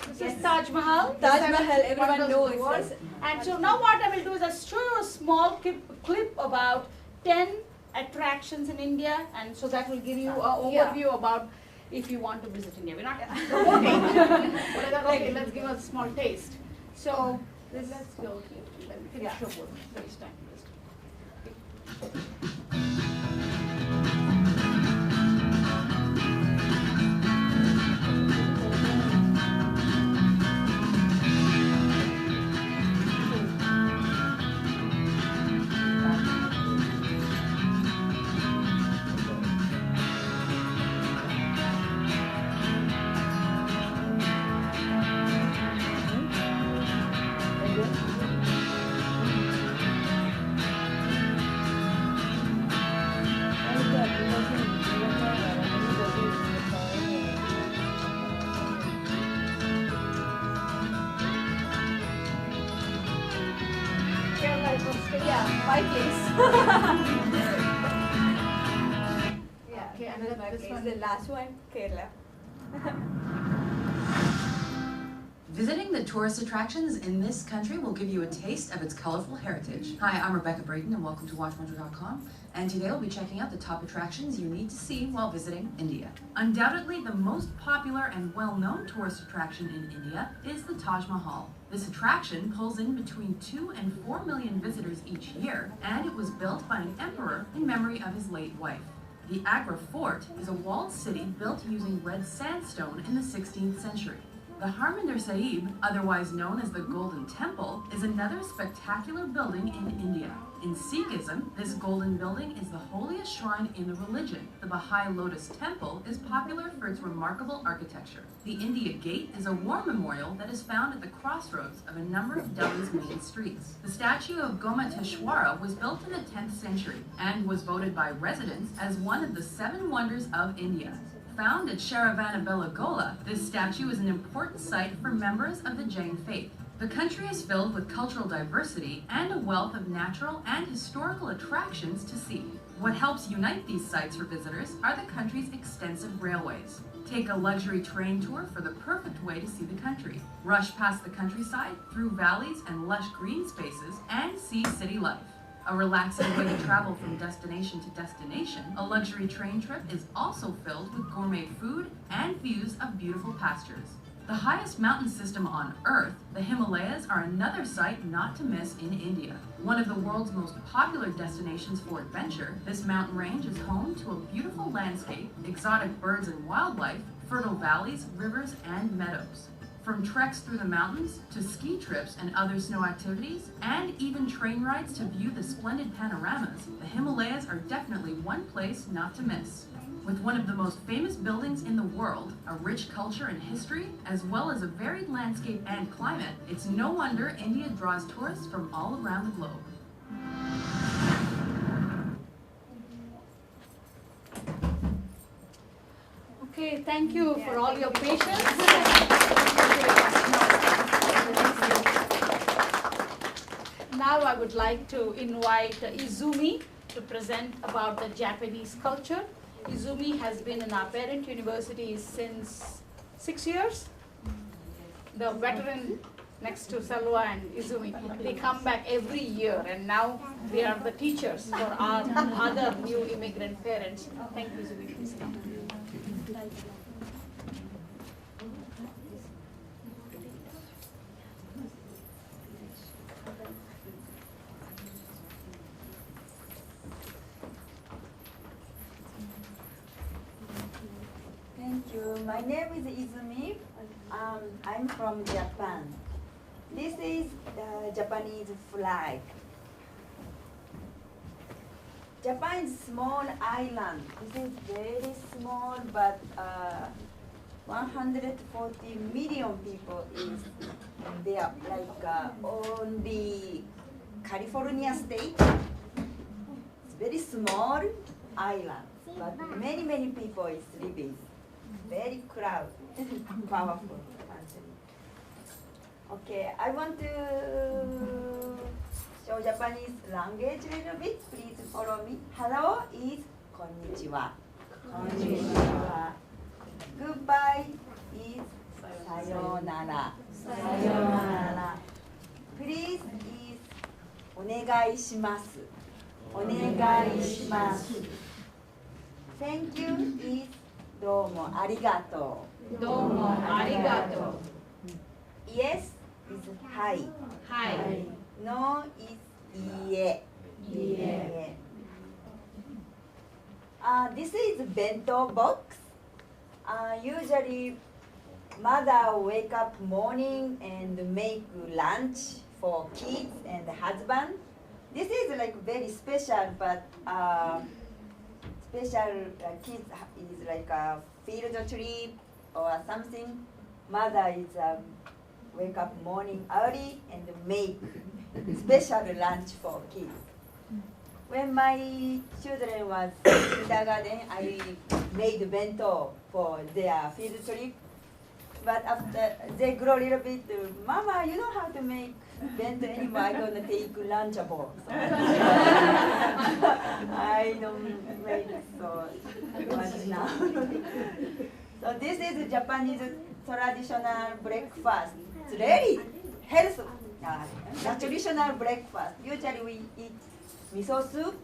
This is Taj Mahal. Taj Mahal, everyone knows this. this. And so now what I will do is I'll show you a small clip about 10 attractions in India, and so that will give you an overview about if you want to visit India. We're not promoting, but okay, let's give a small taste. So let's go here. Let me finish your work. Waste time. Yeah, my place. Yeah, Okay, another my this place. one. The last one, Kerala. Visiting the tourist attractions in this country will give you a taste of its colorful heritage. Hi, I'm Rebecca Brayton and welcome to WatchMojo.com. And today we'll be checking out the top attractions you need to see while visiting India. Undoubtedly, the most popular and well-known tourist attraction in India is the Taj Mahal. This attraction pulls in between 2 and 4 million visitors each year, and it was built by an emperor in memory of his late wife. The Agra Fort is a walled city built using red sandstone in the 16th century. The Harmandir Sahib, otherwise known as the Golden Temple, is another spectacular building in India. In Sikhism, this golden building is the holiest shrine in the religion. The Baha'i Lotus Temple is popular for its remarkable architecture. The India Gate is a war memorial that is found at the crossroads of a number of Delhi's main streets. The statue of Gomateshwara was built in the 10th century and was voted by residents as one of the 7 wonders of India. Found at Sharavanabelagola, this statue is an important site for members of the Jain faith. The country is filled with cultural diversity and a wealth of natural and historical attractions to see. What helps unite these sites for visitors are the country's extensive railways. Take a luxury train tour for the perfect way to see the country. Rush past the countryside, through valleys and lush green spaces, and see city life. A relaxing way to travel from destination to destination, a luxury train trip is also filled with gourmet food and views of beautiful pastures. The highest mountain system on Earth, the Himalayas, are another site not to miss in India. One of the world's most popular destinations for adventure, this mountain range is home to a beautiful landscape, exotic birds and wildlife, fertile valleys, rivers, and meadows. From treks through the mountains, to ski trips and other snow activities, and even train rides to view the splendid panoramas, the Himalayas are definitely one place not to miss. With one of the most famous buildings in the world, a rich culture and history, as well as a varied landscape and climate, it's no wonder India draws tourists from all around the globe. Okay, thank you for all your patience. Now I would like to invite Izumi to present about the Japanese culture. Izumi has been in our parent university since 6 years. The veteran next to Salwa and Izumi, they come back every year, and now they are the teachers for our other new immigrant parents. Thank you, Izumi. Please come. Thank you. My name is Izumi. I'm from Japan. This is the Japanese flag. Japan is a small island. This is very small, but 140 million people is there, like only California state. It's very small island, but many people is living. Very crowd, powerful country. Okay, I want to show Japanese language a little bit. Please follow me. Hello is konnichiwa. Konnichiwa. Goodbye is sayonara. Sayonara. Please is onegai shimasu. Onegai shimasu. Thank you is どうもありがとう。どうもありがとう。Yes is はい。はい。No is いいえ。いいえ。This is bento box. Usually mother wake up morning and make lunch for kids and husband. This is like very special, but special kids is like a field trip or something. Mother is wake up morning early and make special lunch for kids. When my children was kindergarten, I made bento for their field trip. But after they grow a little bit, Mama, you don't have to make bento anymore. I'm gonna take Lunchable. So I don't make so much now. So this is a Japanese traditional breakfast. It's really healthy. The traditional breakfast. Usually we eat miso soup,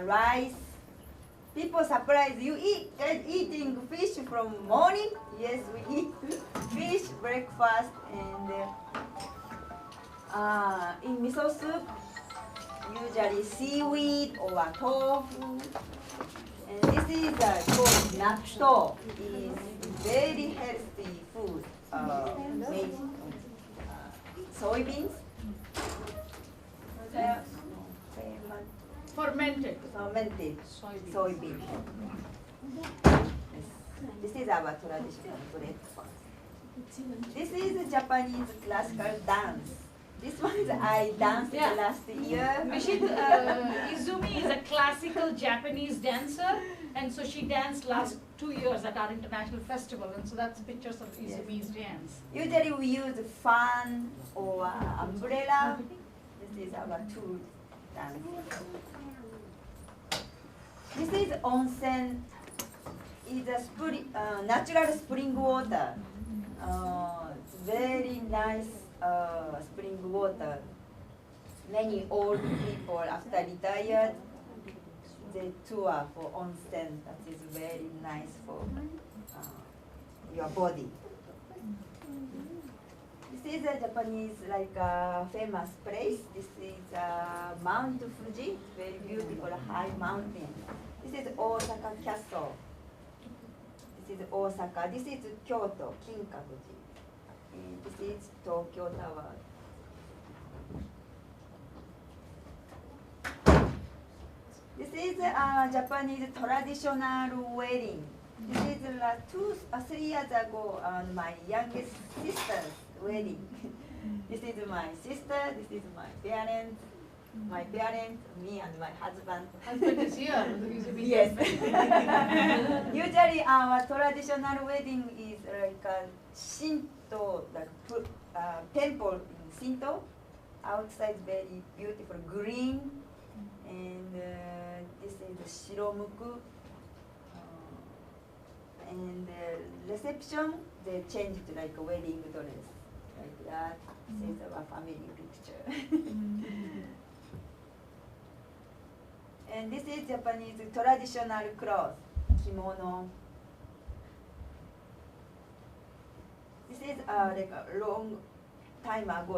rice. People surprised you eating fish from morning. Yes, we eat fish breakfast, and in miso soup, usually seaweed or tofu. And this is called natto. It's very healthy food made soybeans. Fermented. Fermented soybean. This is our traditional breakfast. This is Japanese classical dance. This one is I danced Yeah. last year. Izumi is a classical Japanese dancer, and so she danced last 2 years at our international festival, and so that's pictures of Izumi's dance. Usually we use fan or umbrella. This is our tool dance. This is onsen. It's a natural spring water. Very nice spring water. Many old people after retired, they tour for onsen. That is very nice for your body. This is a Japanese famous place. This is Mount Fuji, very beautiful high mountain. This is Osaka Castle. This is Osaka. This is Kyoto, Kinkakuji. This is Tokyo Tower. This is Japanese traditional wedding. This is 3 years ago my youngest sister's wedding. This is my sister, this is my parents, me and my husband. Husband is here. Yes. Usually our traditional wedding is like a Shinto, temple in Shinto. Outside very beautiful green, and this is the shiromuku. And the reception, they changed like a wedding dress, like that. This is our family picture. And this is Japanese traditional clothes, kimono. This is like a long time ago,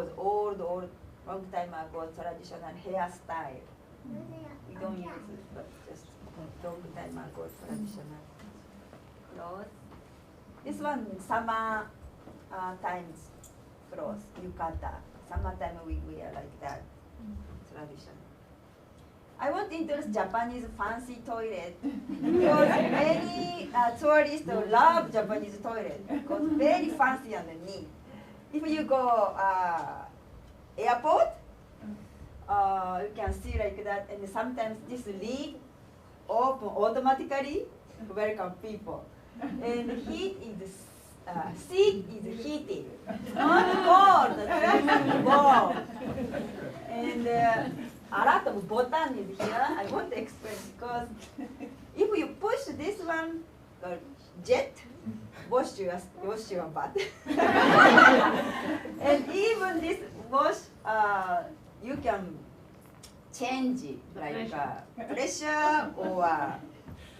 long time ago traditional hairstyle. We don't use it, but just long time ago traditional clothes. This one summer times clothes, yukata. Summertime we wear like that, tradition. I want to introduce Japanese fancy toilet because many tourists love Japanese toilet because very fancy and neat. If you go airport, you can see like that, and sometimes this lid open automatically to welcome people. And heat is seat is heated, not cold, warm. And a lot of button is here. I want to explain because if you push this one, jet wash your butt. And even this wash, you can change it like pressure or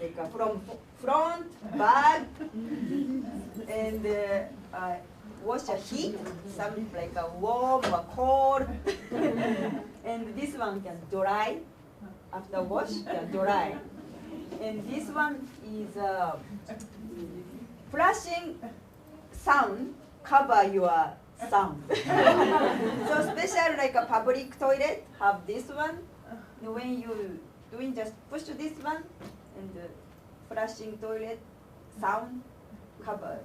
like from front, back, and wash a heat, some like a warm or cold. And this one can dry, after wash, can dry. And this one is flashing sound, cover your sound. So special like a public toilet, have this one. And when you doing, just push this one, and flashing toilet, sound, cover.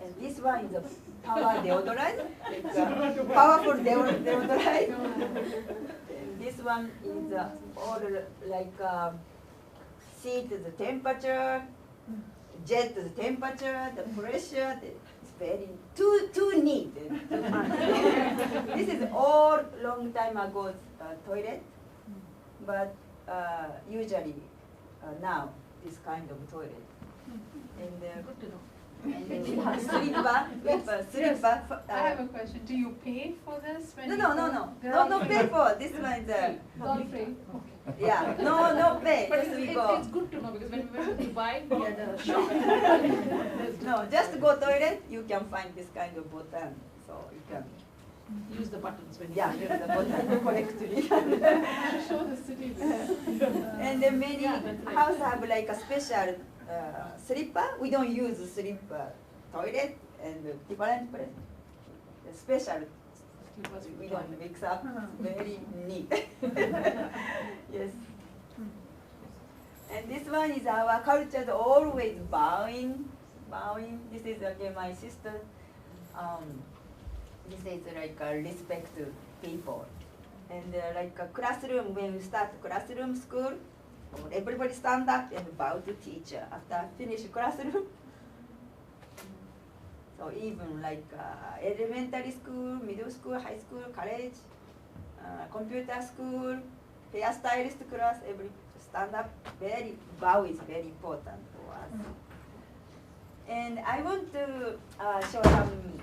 And this one is a power deodorant, like powerful deodorant. And this one is all like seat the temperature, jet the temperature, the pressure. It's very too neat. This is all long time ago toilet, but usually now this kind of toilet. And Good to know. and then we have slipper, slipper. I have a question. Do you pay for this? When No pay for this one is All free. yeah, no pay. But Just we it's go. good to know because when we went to Dubai, we had a shock. No, just go toilet. You can find this kind of button, so you can Use the buttons when you use the button correctly. Show the city. And then many houses have like a special slipper. We don't use slipper toilet and different place. The special we don't mix up. Very neat. Yes. And this one is our culture, always bowing. This is again my sister. this is like respect to people. And like a classroom, when we start classroom school, everybody stand up and bow to teacher after finish classroom. So even like elementary school, middle school, high school, college, computer school, hairstylist class, every stand up, bow is very important for us. And I want to show some,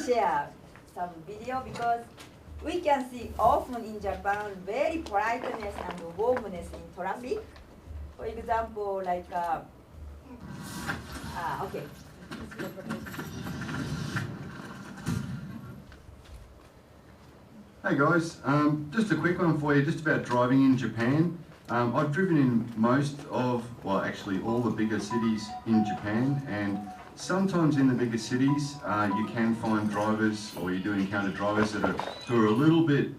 share some video because we can see often in Japan very politeness and warmness in traffic. For example, like, okay. Hey guys, just a quick one for you, just about driving in Japan. I've driven in most of, well actually all the bigger cities in Japan, and sometimes in the bigger cities you can find drivers, or you do encounter drivers who are a little bit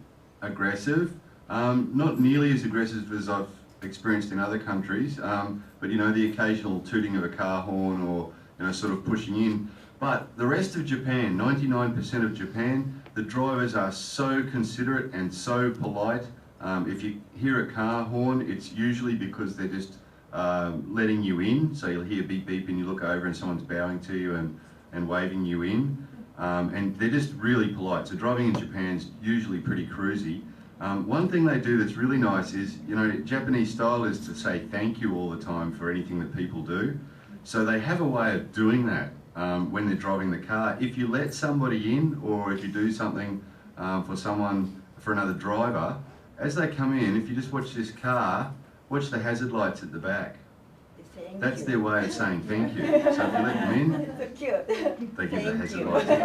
aggressive. Not nearly as aggressive as I've experienced in other countries, but you know, the occasional tooting of a car horn or sort of pushing in. But the rest of Japan, 99% of Japan, the drivers are so considerate and so polite. If you hear a car horn, it's usually because they're just letting you in. So you'll hear beep beep and you look over and someone's bowing to you and waving you in. And they're just really polite. So driving in Japan's usually pretty cruisy. One thing they do that's really nice is, Japanese style is to say thank you all the time for anything that people do. So they have a way of doing that when they're driving the car. If you let somebody in, or if you do something for another driver, as they come in, if you just watch this car, watch the hazard lights at the back. That's their way of saying thank you. So if you let them in, they give the hazard lights to say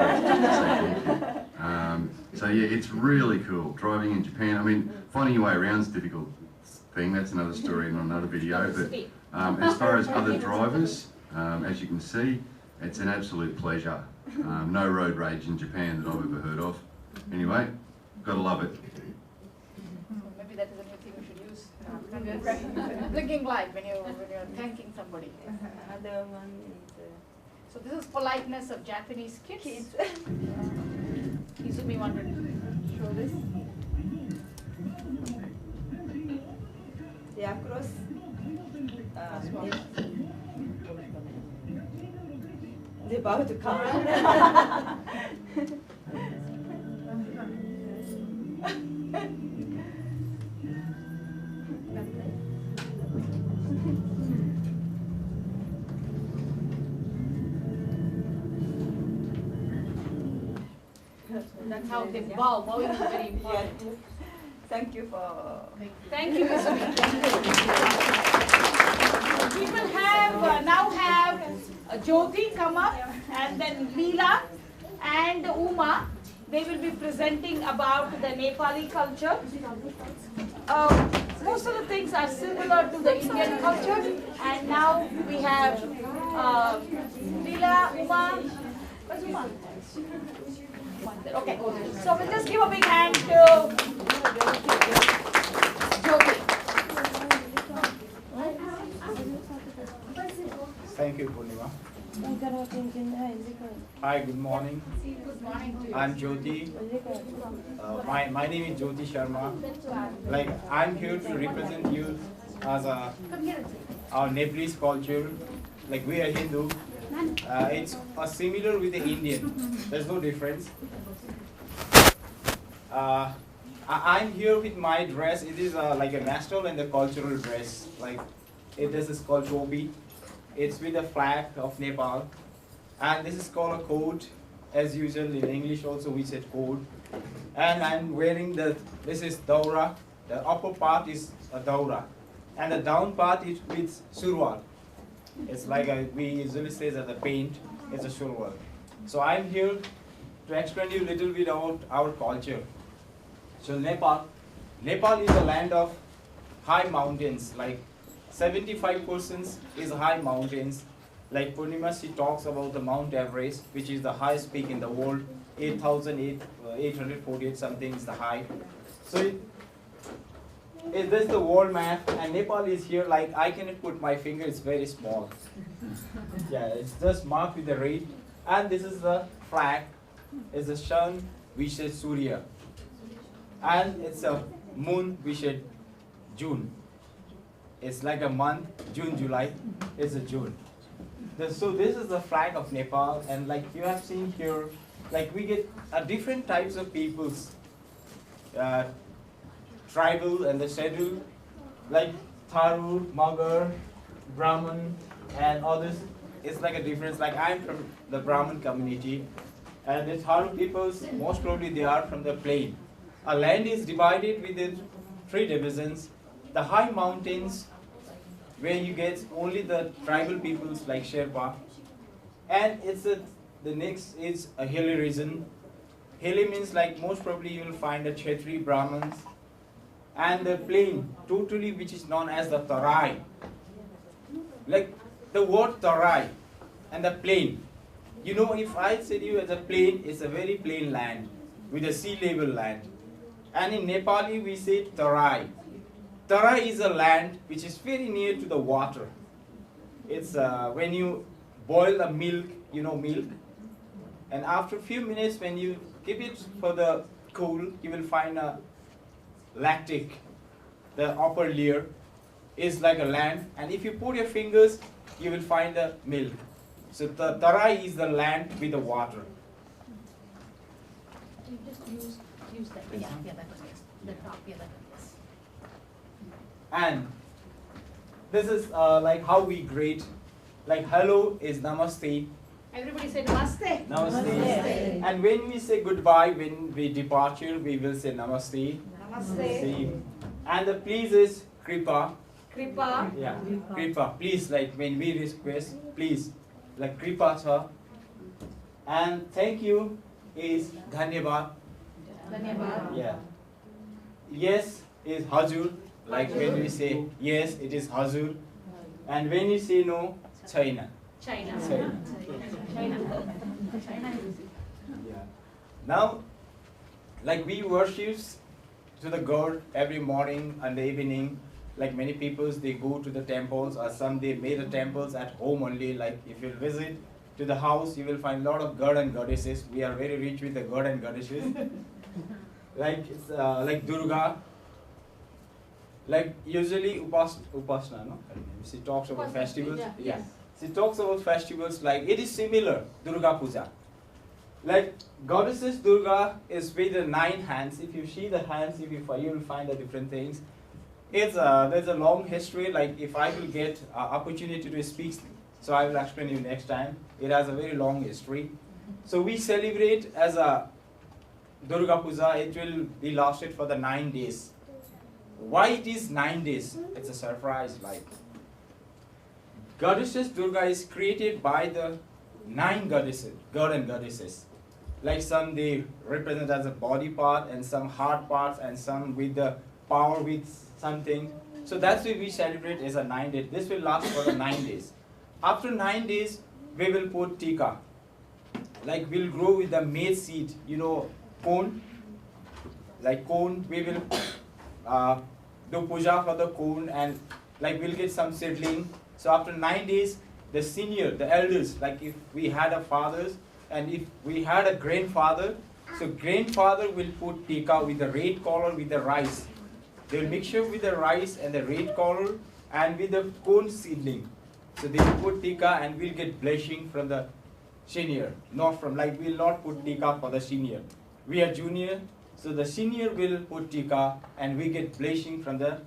thank you. So yeah, it's really cool driving in Japan. I mean, finding your way around is a difficult thing. That's another story in another video. But as far as other drivers, as you can see, it's an absolute pleasure. No road rage in Japan that I've ever heard of. Anyway, gotta love it. Maybe that is a new thing we should use. Blinking light when you're thanking somebody. Another one is. So this is politeness of Japanese kids. Izumi wanted to show this. They are close. They're about to come. That's how they bow. Bowing is very important. Thank you for. Thank you, Izumi. We will have now have Jyoti come up, and then Leela and Uma. They will be presenting about the Nepali culture. Most of the things are similar to the Indian culture, and now we have Leela, Uma. Where's Uma? Okay, so we'll just give a big hand to Jyoti. Thank you, Purnima. Hi, good morning. Good morning to you. I'm Jyoti. My name is Jyoti Sharma. Like, I'm here to represent you as our Nepalese culture. Like, we are Hindu. It's similar with the Indian. There's no difference. I'm here with my dress. It is like a national and a cultural dress. Like, this is called Tobi. It's with the flag of Nepal. And this is called a coat. As usual, in English also we said coat. And I'm wearing this is daura. The upper part is a daura. And the down part is with surwal. It's like we usually say that the paint is a surwal. So I'm here to explain you a little bit about our culture. So Nepal is a land of high mountains. Like 75% is high mountains. Like Purnima, she talks about the Mount Everest, which is the highest peak in the world. 8,848 something is the height. So this is the world map, and Nepal is here. Like, I cannot put my finger; it's very small. Yeah, it's just marked with the red. And this is the flag. It's the sun, we say Surya. And it's a moon, we say June. It's like a month, June, July, it's a June. So this is the flag of Nepal, and like you have seen here, like we get different types of peoples, tribal and the schedule, like Tharu, Magar, Brahmin, and others. It's like a difference. Like I'm from the Brahmin community, and the Tharu peoples, most probably they are from the plain. Our land is divided within 3 divisions. The high mountains, where you get only the tribal peoples like Sherpa, and the next is a hilly region. Hilly means like most probably you will find the Kshetri Brahmins, and the plain totally, which is known as the Tarai. Like the word Tarai and the plain. You know, if I said you as a plain, it's a very plain land with a sea level land. And in Nepali we say Tarai. Tarai is a land which is very near to the water. It's when you boil the milk, you know milk, and after a few minutes when you keep it for the cool, you will find a lactic. The upper layer is like a land, and if you put your fingers, you will find the milk. So the Tarai is the land with the water. You just use that. Yeah, that was yes. The top, yeah, that was yes. And this is like how we greet. Like hello is namaste. Everybody say namaste. Namaste. Namaste. And when we say goodbye, when we departure, we will say namaste. Namaste. And the please is kripa. Kripa. Yeah, kripa. Please, like when we request, please, like kripa cha. And thank you is dhanyavad. Dhanyavad. Yeah. Yes is hazur. Like when we say yes, it is hazur. And when you say no, China. China. China. China. Yeah. Now, like we worship to the God every morning and the evening. Like many people, they go to the temples, or some they made the temples at home only. Like if you visit to the house, you will find a lot of god and goddesses. We are very rich with the god and goddesses. Like it's like Durga. Like usually Upasana, no? She talks about festivals. Yeah. She talks about festivals like it is similar, Durga Puja. Like goddesses Durga is with the 9 hands. If you see the hands, you will find the different things. It's there's a long history. Like if I will get opportunity to speak, so I will explain you next time. It has a very long history. So we celebrate as a Durga Puja. It will be lasted for the 9 days. Why it is 9 days? It's a surprise. Like goddesses Durga is created by the 9 goddesses, god and goddesses. Like some they represent as a body part, and some heart parts, and some with the power with something. So that's why we celebrate as a 9 days. This will last for the 9 days. After 9 days, we will put tika. Like we'll grow with the maize seed, you know, corn. Like corn, we will do puja for the corn, and like we'll get some seedling. So after 9 days, the senior, the elders, like if we had a fathers and if we had a grandfather, so grandfather will put tika with the red color with the rice. They will mixture with the rice and the red color and with the corn seedling. So they will put tika and we'll get blessing from the senior, not from like we'll not put tika for the senior. We are junior, so the senior will put tika and we get blessing from the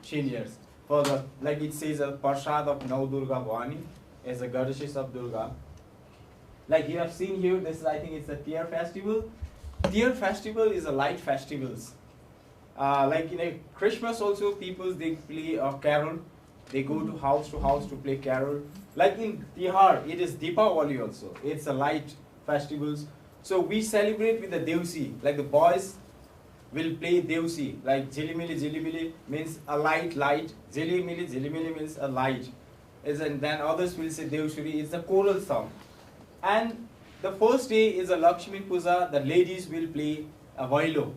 seniors. For the, like it says, a Parshad of Nau Durga Bhavani as a goddesses of Durga. Like you have seen here, this is, I think it's a Tear festival. Tear festival is a light festivals. Like in a Christmas also, people they play a carol. They go to house to play carol. Like in Tihar, it is Deepavali also. It's a light festivals. So we celebrate with the Devsi. Like the boys will play Devsi. Like Jilimili means a light. Jilimili means a light. And then others will say Devshuri. It's a choral song. And the first day is a Lakshmi Puja. The ladies will play a vailo.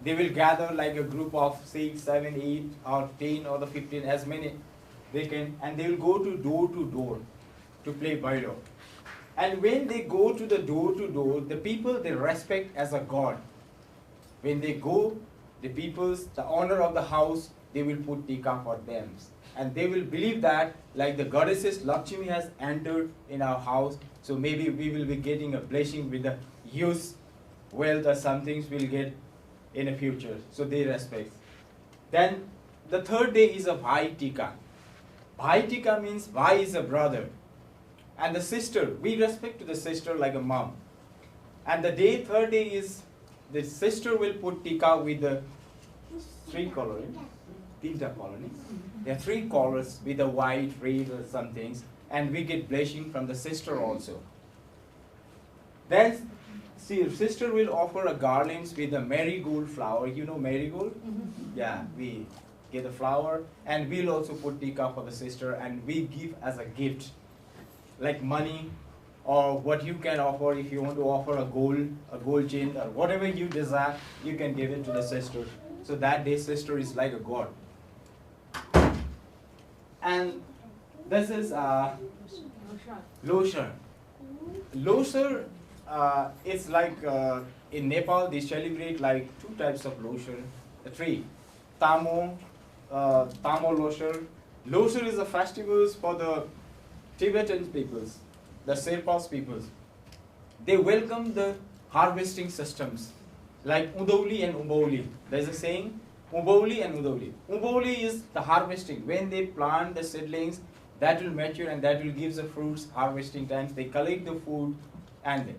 They will gather like a group of 6, 7, 8 or 10 or the 15, as many they can, and they will go to door to play vailo. And when they go to the door, the people they respect as a god. When they go, the owner of the house, they will put tika for them. And they will believe that like the goddesses Lakshmi has entered in our house, so maybe we will be getting a blessing with the use, wealth or some things we'll get in the future. So they respect. Then the third day is a Bhai Tika. Bhai Tika means Bhai is a brother. And the sister, we respect to the sister like a mom. And the third day is the sister will put tika with the three coloring, tinta coloring. There are three colors with the white, red or some things. And we get blessing from the sister also. Then see, sister will offer a garlands with a marigold flower. You know marigold? Yeah, we get the flower. And we'll also put tika for the sister and we give as a gift. Like money or what you can offer. If you want to offer a gold chain or whatever you desire, you can give it to the sister. So that day sister is like a god. And this is Losar. Losar is like in Nepal they celebrate like two types of Losar, three. Tamo Losar. Losar is a festival for the Tibetan peoples, the Sherpas peoples. They welcome the harvesting systems like Udoli and Uboli. There's a saying, Uboli and Udoli. Uboli is the harvesting. When they plant the seedlings, that will mature and that will give the fruits, harvesting times. They collect the food and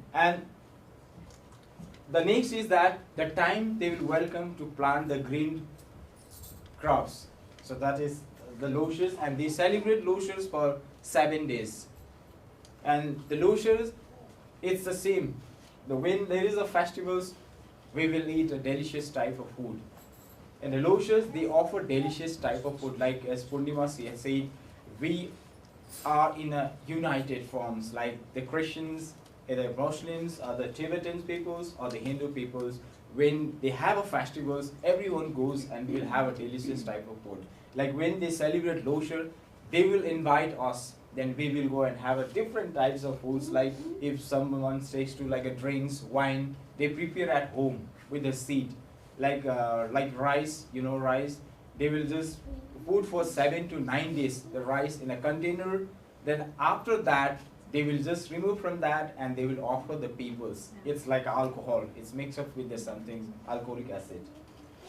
the next is that the time they will welcome to plant the green crops. So that is the Loshas, and they celebrate Loshas for 7 days. And the Loshas, it's the same. When there is a festivals, we will eat a delicious type of food. And the Loshas, they offer delicious type of food. Like as Purnima said, we are in a united forms. Like the Christians, the Muslims, or the Tibetan peoples, or the Hindu peoples. When they have a festivals, everyone goes and will have a delicious type of food. Like when they celebrate Loshar, they will invite us. Then we will go and have a different types of foods. Like if someone takes to like a drinks, wine, they prepare at home with the seed. Like rice, you know rice. They will just put for 7 to 9 days the rice in a container. Then after that, they will just remove from that and they will offer the peoples. It's like alcohol. It's mixed up with the something alcoholic acid.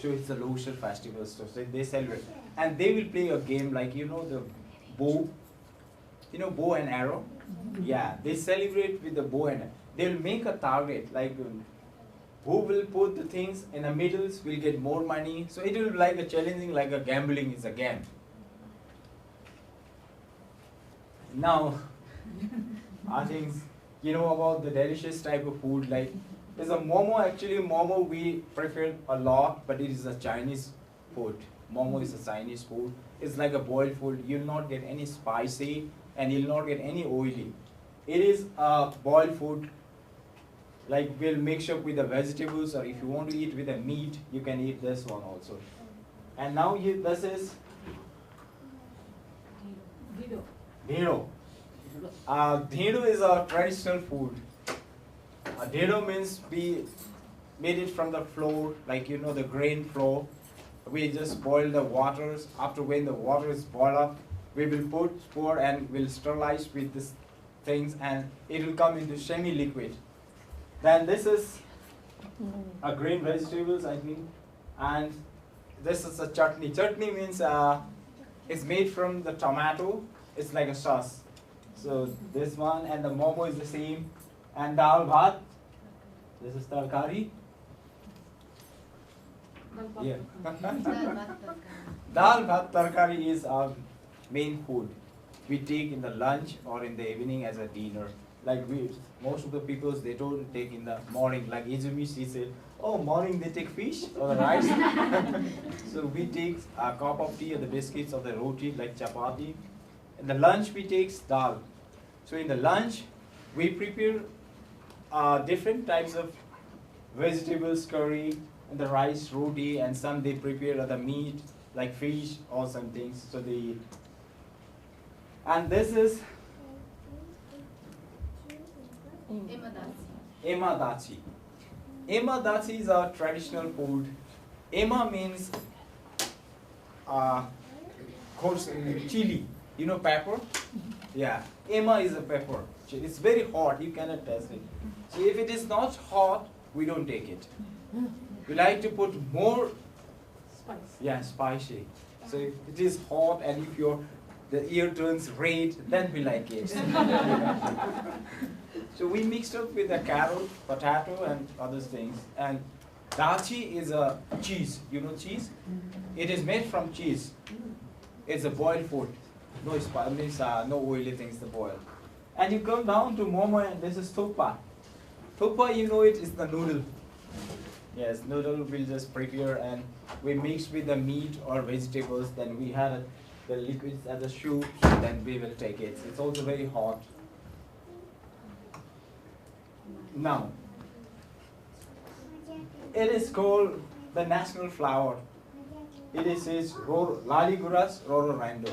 So it's the Loshar festival. So they celebrate. And they will play a game like, you know, the bow. You know, bow and arrow? Yeah, they celebrate with the bow and arrow. They will make a target, like who will put the things in the middle will get more money. So it will be like a challenging, like a gambling is a game. Now, I think you know about the delicious type of food. Like there's a momo. Actually, momo we prefer a lot, but it is a Chinese food. Momo is a Chinese food. It's like a boiled food. You'll not get any spicy and you'll not get any oily. It is a boiled food. Like we'll mix up with the vegetables, or if you want to eat with the meat, you can eat this one also. And now this is Dhero. Dhero is a traditional food. Dhero means we made it from the flour, like you know the grain flour. We just boil the waters. After when the water is boiled up, we will pour and we'll sterilize with these things and it will come into semi-liquid. Then this is a green vegetables, I think, and this is a chutney. Chutney means it's made from the tomato. It's like a sauce. So this one and the momo is the same. And dal bhat. This is tarkari. Yeah. Dal bhat tarkari is our main food. We take in the lunch or in the evening as a dinner. Like most of the people, they don't take in the morning. Like Izumi, she said, oh, morning they take fish or the rice. So we take a cup of tea or the biscuits or the roti, like chapati. In the lunch, we take dal. So in the lunch, we prepare different types of vegetables, curry, and the rice, roti, and some they prepare other meat, like fish or some things. So they eat. And this is Emadachi. Emadachi is our traditional food. Ema means course chili. You know pepper? Yeah. Ema is a pepper. It's very hot. You cannot taste it. So if it is not hot, we don't take it. We like to put more Spice. Yeah, spicy. So if it is hot and if the ear turns red, then we like it. So we mixed up with the carrot, potato, and other things. And dachi is a cheese. You know cheese? It is made from cheese. It's a boiled food. No spice, means no oily things to boil. And you come down to momo, and this is thukpa. Thukpa, you know it is the noodle. Yes, noodle we'll just prepare and we mix with the meat or vegetables. Then we had the liquids as a soup. Then we will take it. It's also very hot. Now, it is called the national flower. It is Laliguras rororando.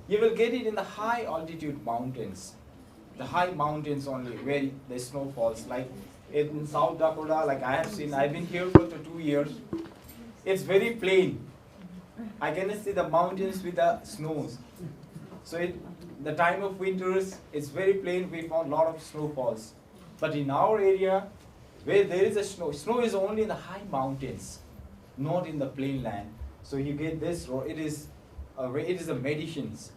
You will get it in the high altitude mountains. The high mountains only where the snow falls. Like in South Dakota, like I have seen, I've been here for 2 years. It's very plain. I can see the mountains with the snows. So the time of winters, it's very plain. We found a lot of snowfalls. But in our area, where there is a snow is only in the high mountains, not in the plain land. So you get this, it is a medicines.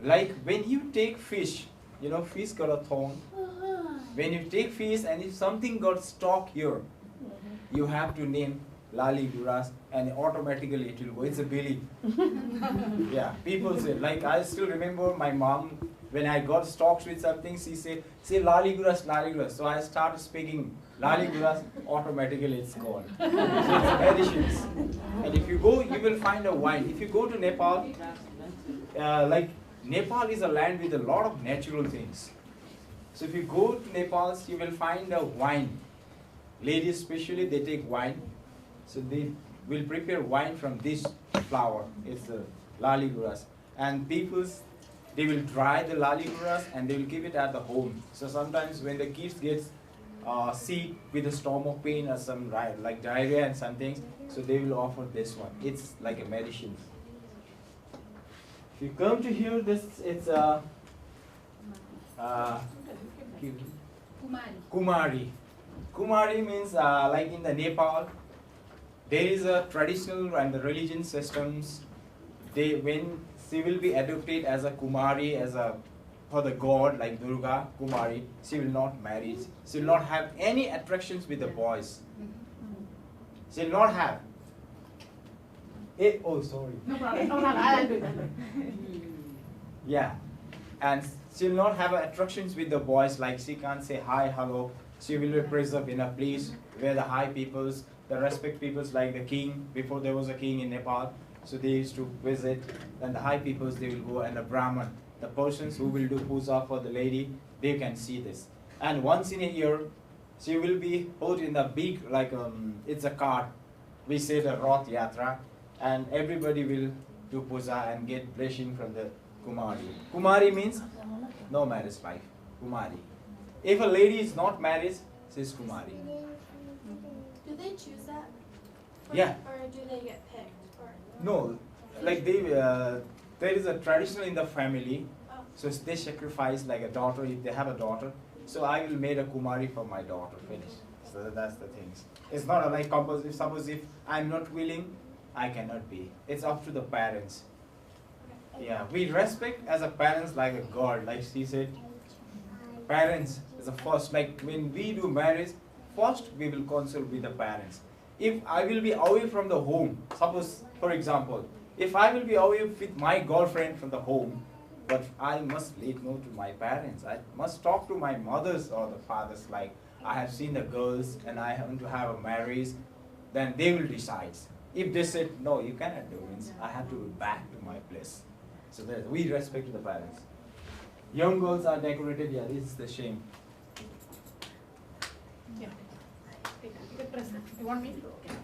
Like when you take fish, you know, fish got a thorn. When you take fish and if something got stuck here, you have to name Laliguras and automatically it will go. It's a belief. Yeah, people say, like I still remember my mom, when I got stuck with something, she said, say Laliguras, Laliguras. So I started speaking Laliguras, automatically it's gone. So it's medicines. And if you go, you will find a wine. If you go to Nepal, like Nepal is a land with a lot of natural things. So if you go to Nepal, you will find a wine. Ladies especially, they take wine. So they will prepare wine from this flower. It's the Laliguras. And they will dry the Laliguras and they will keep it at the home. So sometimes when the kids get sick with a stomach pain or some like diarrhea and some things, so they will offer this one. It's like a medicine. If you come to here, it's Kumari. Kumari means like in the Nepal, there is a traditional and the religion systems. When she will be adopted as a Kumari, for the god like Durga, Kumari, she will not marry. She will not have any attractions with the boys. She will not have. Oh, sorry. No problem. No problem. I'll do that. Yeah, and she will not have attractions with the boys. Like she can't say hi, hello. She will be preserved in a place where the high peoples, the respect peoples like the king. Before there was a king in Nepal, so they used to visit. And the high peoples, they will go, and the Brahman, the persons who will do puja for the lady, they can see this. And once in a year, she will be put in the big, like it's a cart. We say the Rath Yatra, and everybody will do puja and get blessing from the Kumari. Kumari means no marriage life. Kumari. If a lady is not married, she's Kumari. Do they choose that? Yeah. Or do they get picked? Or? No, like there is a tradition in the family, so they sacrifice like a daughter if they have a daughter. So I will make a Kumari for my daughter. Finish. So that's the things. It's not like compulsory. Suppose if I'm not willing, I cannot be. It's up to the parents. Yeah, we respect as a parents like a god. Like she said, parents is the first. Like when we do marriage, first we will consult with the parents. If I will be away from the home, suppose for example, if I will be away with my girlfriend from the home, but I must let know to my parents. I must talk to my mothers or the fathers. Like I have seen the girls and I want to have a marriage, then they will decide. If they said no, you cannot do it, I have to go back to my place. So we respect the parents. Young girls are decorated. Yeah, this is the shame. Yeah. You can press it. You want me to? Okay.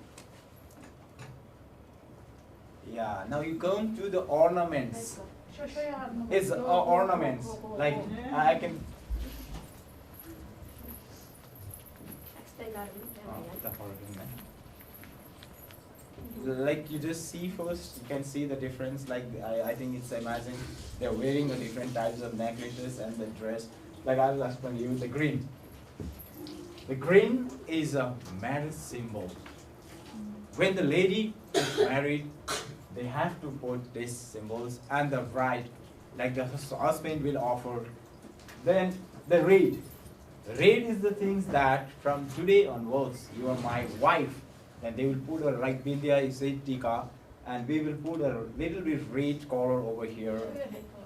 Yeah. Now you come to the ornaments. It's ornaments. Like I can. Like you just see first, you can see the difference. Like I think it's imagine they're wearing the different types of necklaces and the dress. Like I will explain you the green. The green is a marriage symbol. When the lady is married, they have to put these symbols, and the bride, like the husband will offer. Then the red. The red is the things that from today onwards, you are my wife. Then they will put a, like Bindya is a tika, and we will put a little bit red color over here.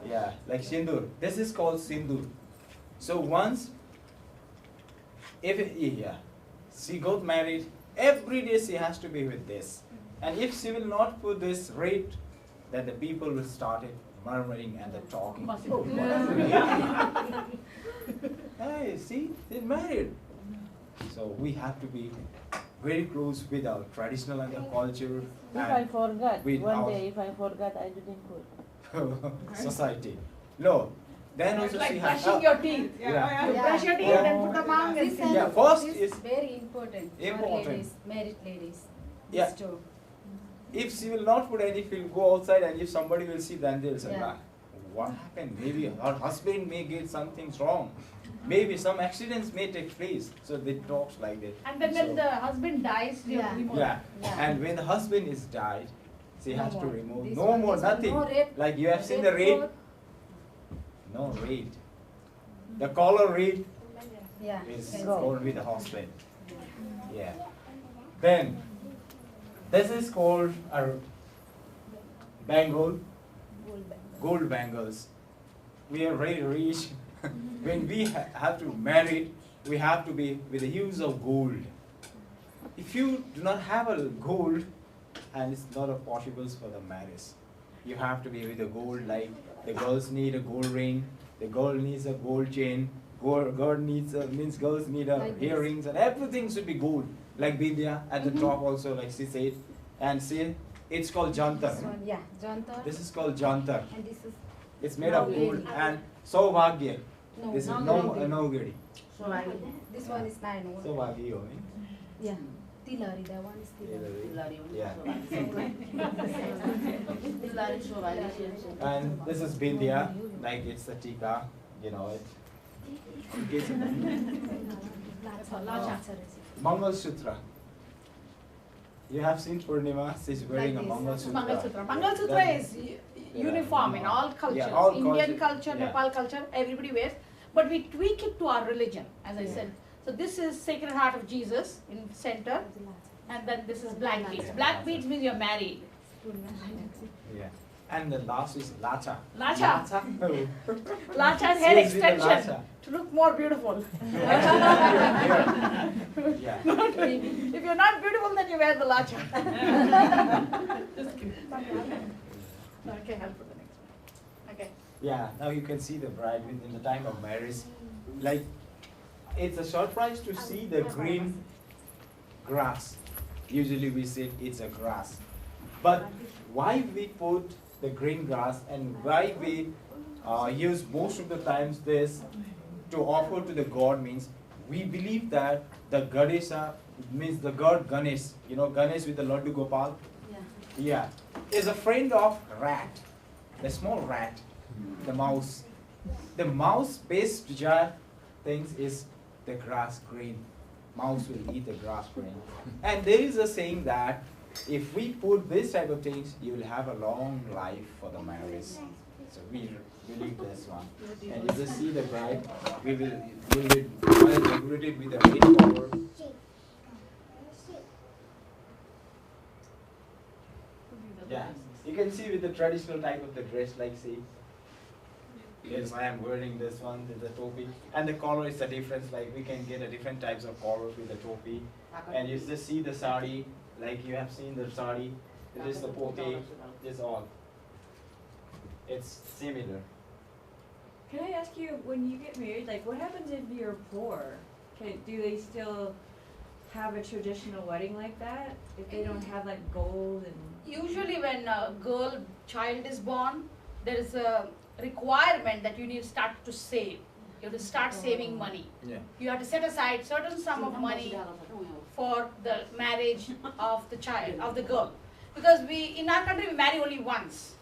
Yeah, like sindur. This is called sindur. So once, she got married, every day she has to be with this. And if she will not put this red, then the people will start murmuring and the talking. Hey, see, they're married. So we have to be very close with our traditional and the culture. If I forgot, with one day if I forgot, I didn't put. society. No. Then also like she has brushing your teeth. Yeah. You brush your teeth and put the mouth and say. Yeah, first This is is very important for important. ladies, married ladies. Yeah. This too. If she will not put any, she'll go outside, and if somebody will see, then they'll say, Yeah. "Ah, what happened? Maybe her husband may get something wrong. Maybe some accidents may take place." So they talk like that. And then when the husband dies, they Yeah. remove. Yeah. Yeah. And when the husband is died, she No has to more. remove This no one, more, this one, nothing. no red. Like you have seen the Red red. cloth. No red. The color red Yeah. is can called with the husband. Yeah. Then this is called a bangle, gold bangles. We are very rich. When we have to marry, we have to be with the use of gold. If you do not have a gold, and it's not a possible for the marriage, you have to be with the gold. Like the girls need a gold ring, the girl needs a gold chain, girl needs means girls need a Like this. earrings, and everything should be gold. Like Bindya at the top also, like she said, and see, it's called jantar. This one, yeah, jantar. This is called jantar. And this is It's made of Navgiri. gold and Saubhagya. no. This is Navgiri. Navgiri. This one is 9. Saubhagya. Yeah. Tilari, that one is Tilari. Yeah. And this is Bindya, like it's a tika, you know it. Mangal Sutra. You have seen Purnima, she's wearing Like a this. Mangal Sutra. Mangalsutra. Mangalsutra is uniform in all cultures. Yeah, all Indian culture, culture, yeah. Nepal culture, everybody wears. But we tweak it to our religion, as I said. So this is Sacred Heart of Jesus in center. And then this is black beads. Black beads means you're married. Yeah. And the last is Lacha. Lacha. No. Lacha and hair She's with the extension lacha. to look more beautiful. Yeah. If you're not beautiful, then you wear the lacha. Just kidding. Okay, I'll put the next one. Okay. Yeah, now you can see the bride in the time of marriage. Like, it's a surprise to see the green grass. Usually we say it's a grass. But why we put the green grass and why we use most of the times this to offer to the god means we believe that the Ganesha means the god Ganesh, you know, Ganesh with the Laddu Gopal. Yeah, is a friend of rat, the small rat, the mouse. The mouse-based things is the grass green. Mouse will eat the grass green. And there is a saying that if we put this type of things, you will have a long life for the marriage. So we believe this one. And you just see the bride, we will decorate it with a red color. Yeah, you can see with the traditional type of the dress, like see. Yes, I am wearing this one with the topi, and the color is the difference. Like we can get a different types of colors with the topi, and you just see the sari, like you have seen the sari. It is the pote, this all. It's similar. Can I ask you, when you get married, like what happens if you're poor? Do they still have a traditional wedding like that? If they don't have like gold and... Usually when a child is born, there is a requirement that you need to start to save. You have to start saving money. Yeah. You have to set aside certain sum of money for the marriage of the child, of the girl. Because in our country, we marry only once.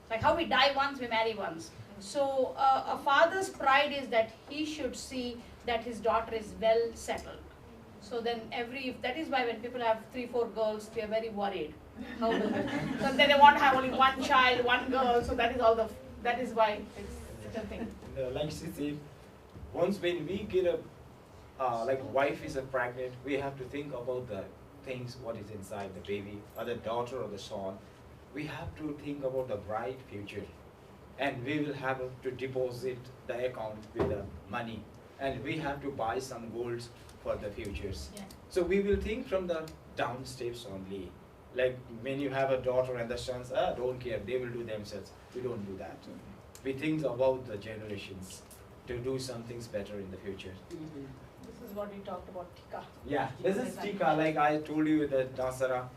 Like how we die once, we marry once. So a father's pride is that he should see that his daughter is well settled. So then that is why when people have 3-4 girls, they are very worried. So then they want to have only one child, one girl. So that is why it's a thing. Like she said, once when we get like wife is pregnant, we have to think about the things what is inside the baby, or the daughter or the son. We have to think about the bright future, and we will have to deposit the account with the money, and we have to buy some golds for the futures. Yeah. So we will think from the down steps only. Like when you have a daughter and the sons, don't care, they will do themselves. We don't do that. We think about the generations to do some things better in the future. This is what we talked about, Tika. Yeah, this is Tika, like I told you the Dasara.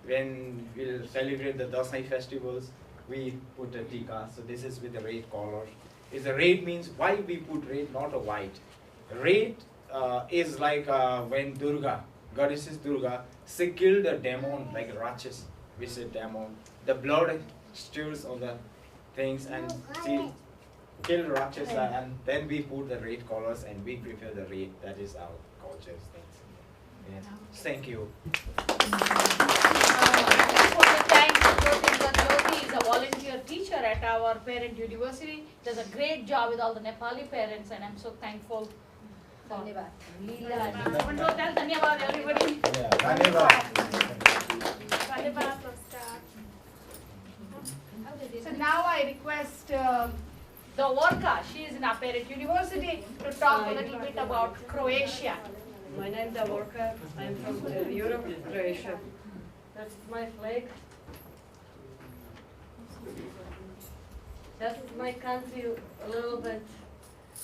When we'll celebrate the Dasai festivals, we put a Tika. So this is with the red color. The red means why we put red, not a white. Red is like when Durga, goddesses Durga, she killed a demon like Rakshas. We say demon. The blood stirs on the things and she killed Rakshasa, and then we put the red colors and we prefer the red. That is our culture's things. Yeah. Thank you. Jyoti is a volunteer teacher at our parent university. Does a great job with all the Nepali parents, and I'm so thankful. Dhanyavad. Someone to tell Dhanyavad, everybody. Yeah, Dhanyavad. Dhanyavad for staff. So now I request the Orca, she is in our parent university, to talk a little bit about Croatia. My name is Davorka. I'm from Europe, Croatia. That's my flag. That is my country a little bit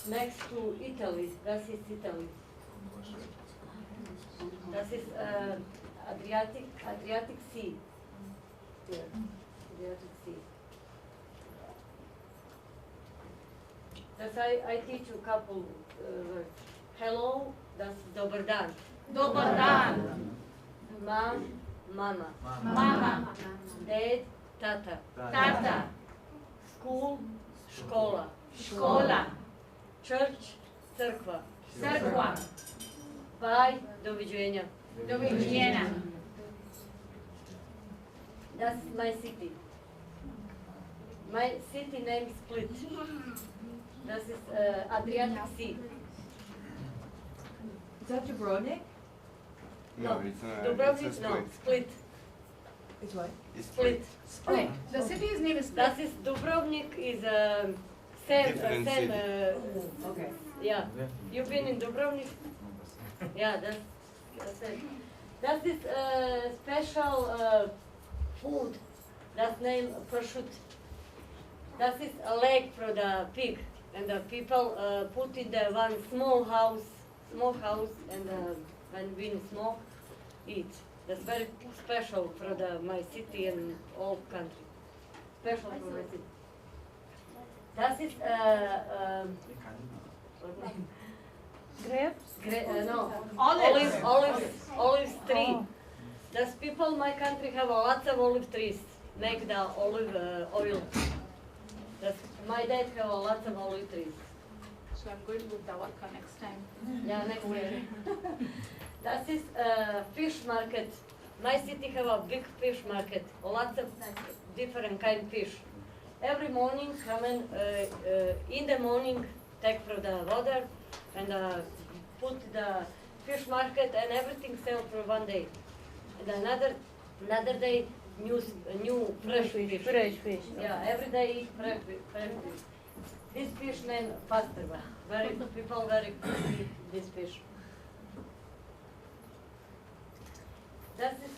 next to Italy. That is Italy. That is Adriatic Sea. Yeah, Adriatic Sea. That's I teach a couple words. Hello, that's Dobar dan. Dobar dan. Mom, mama. Mama. Dad, tata. Tata. School, škola. Škola. Church, crkva. Crkva. Bye, doviđenja. Doviđenja. That's my city. My city name is Split. That is Adriatic Sea. Is that Dubrovnik? No, it's Dubrovnik, no, Split. It's what? It's Split. Split. The city's name is Split. That is Dubrovnik is same. Different city. Okay. Yeah. You've been in Dubrovnik? Yeah, that's it. That is special food. That's named prosciutto. That is a leg for the pig, and the people put in the one small house, and when we smoke, eat. That's very special for my city and all country. Special for my city. That is grapes? No, olive tree. Oh. Those people in my country have lots of olive trees. Make the olive oil. My dad have lots of olive trees. So I'm going with Davarka next time. Yeah, next year. That is fish market. My city have a big fish market. Lots of different kind of fish. Every morning, come in the morning, take from the water and put the fish market and everything sell for one day. And another day, new fresh fish. Fresh fish. Yeah, every day eat fresh fish. This fish named pastrva. People very eat this fish. That is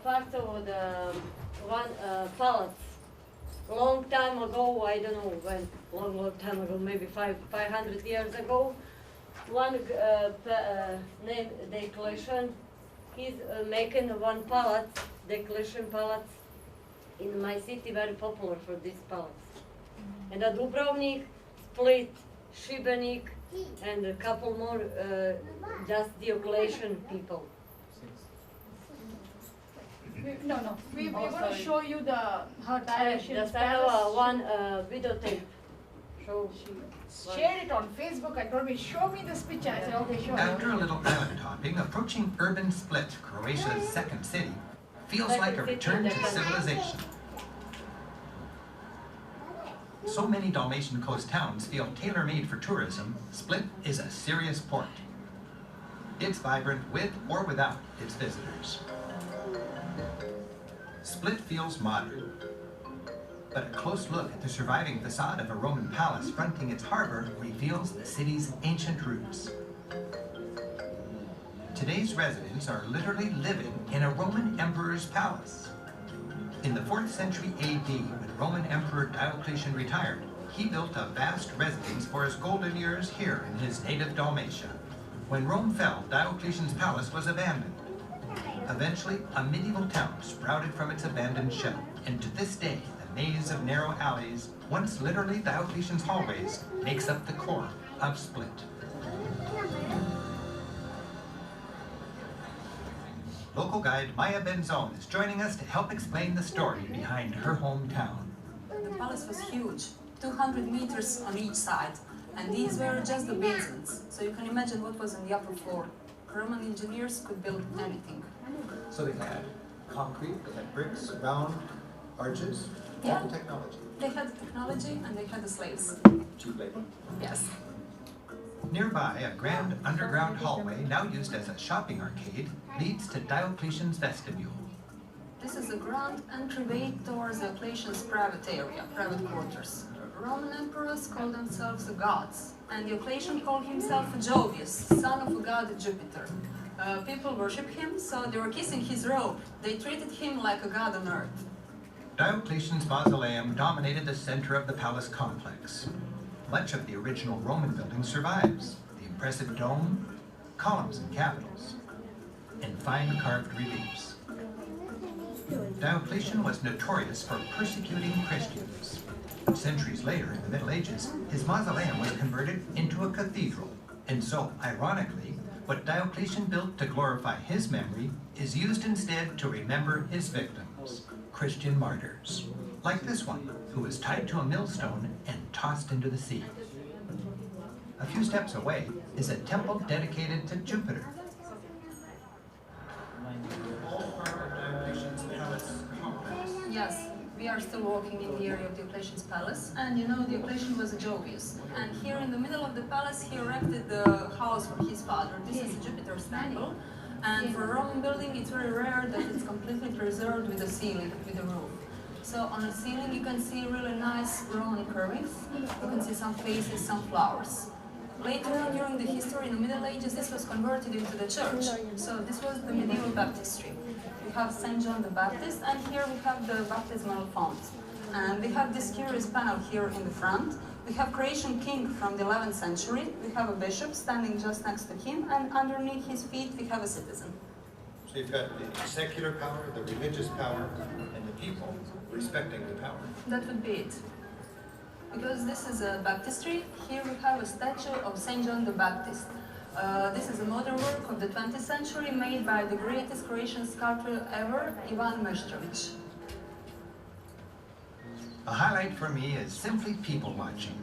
part of the one palace. Long time ago, I don't know when, long time ago, maybe 500 years ago, one named decoration, he's making one palace, decoration palace in my city, very popular for this palace. And Dubrovnik, Split, Šibenik, and a couple more just the occasion people. No. We're going to show you her directions. Just I have one videotape. So Shared it on Facebook and told me, show me this picture. I said, okay, sure. After a little island hopping, approaching urban Split, Croatia's second city, feels like a return to civilization. So many Dalmatian coast towns feel tailor-made for tourism, Split is a serious port. It's vibrant with or without its visitors. Split feels modern, but a close look at the surviving facade of a Roman palace fronting its harbor reveals the city's ancient roots. Today's residents are literally living in a Roman emperor's palace. In the 4th century AD, when Roman Emperor Diocletian retired, he built a vast residence for his golden years here in his native Dalmatia. When Rome fell, Diocletian's palace was abandoned. Eventually, a medieval town sprouted from its abandoned shell, and to this day, the maze of narrow alleys, once literally Diocletian's hallways, makes up the core of Split. Local guide Maya Benzon is joining us to help explain the story behind her hometown. The palace was huge, 200 meters on each side, and these were just the basements, so you can imagine what was on the upper floor. Roman engineers could build anything. So they had concrete, they had bricks, round arches, Yeah. all the technology. They had the technology and they had the slaves. Cheap labor. Yes. Nearby, a grand underground hallway, now used as a shopping arcade, leads to Diocletian's vestibule. This is a grand entryway towards Diocletian's private area, private quarters. Roman emperors called themselves the gods, and Diocletian called himself Jovius, son of a god Jupiter. People worship him, so they were kissing his robe. They treated him like a god on earth. Diocletian's mausoleum dominated the center of the palace complex. Much of the original Roman building survives. The impressive dome, columns and capitals, and fine carved reliefs. Diocletian was notorious for persecuting Christians. Centuries later, in the Middle Ages, his mausoleum was converted into a cathedral. And so, ironically, what Diocletian built to glorify his memory is used instead to remember his victims, Christian martyrs, like this one, who was tied to a millstone and tossed into the sea. A few steps away is a temple dedicated to Jupiter. Yes, we are still walking in the area of Diocletian's palace, and you know Diocletian was a Jovius. And here in the middle of the palace, he erected the house for his father. This is Jupiter's temple, and for a Roman building, it's very rare that it's completely preserved with a ceiling, with a roof. So on the ceiling, you can see really nice Roman carvings. You can see some faces, some flowers. Later on, during the history in the Middle Ages, this was converted into the church. So this was the medieval baptistry. We have St. John the Baptist, and here we have the baptismal font. And we have this curious panel here in the front. We have Croatian king from the 11th century. We have a bishop standing just next to him, and underneath his feet we have a citizen. So you've got the secular power, the religious power, and the people respecting the power. That would be it. Because this is a baptistry, here we have a statue of St. John the Baptist. This is a modern work of the 20th century made by the greatest Croatian sculptor ever, Ivan Meštrović. A highlight for me is simply people watching.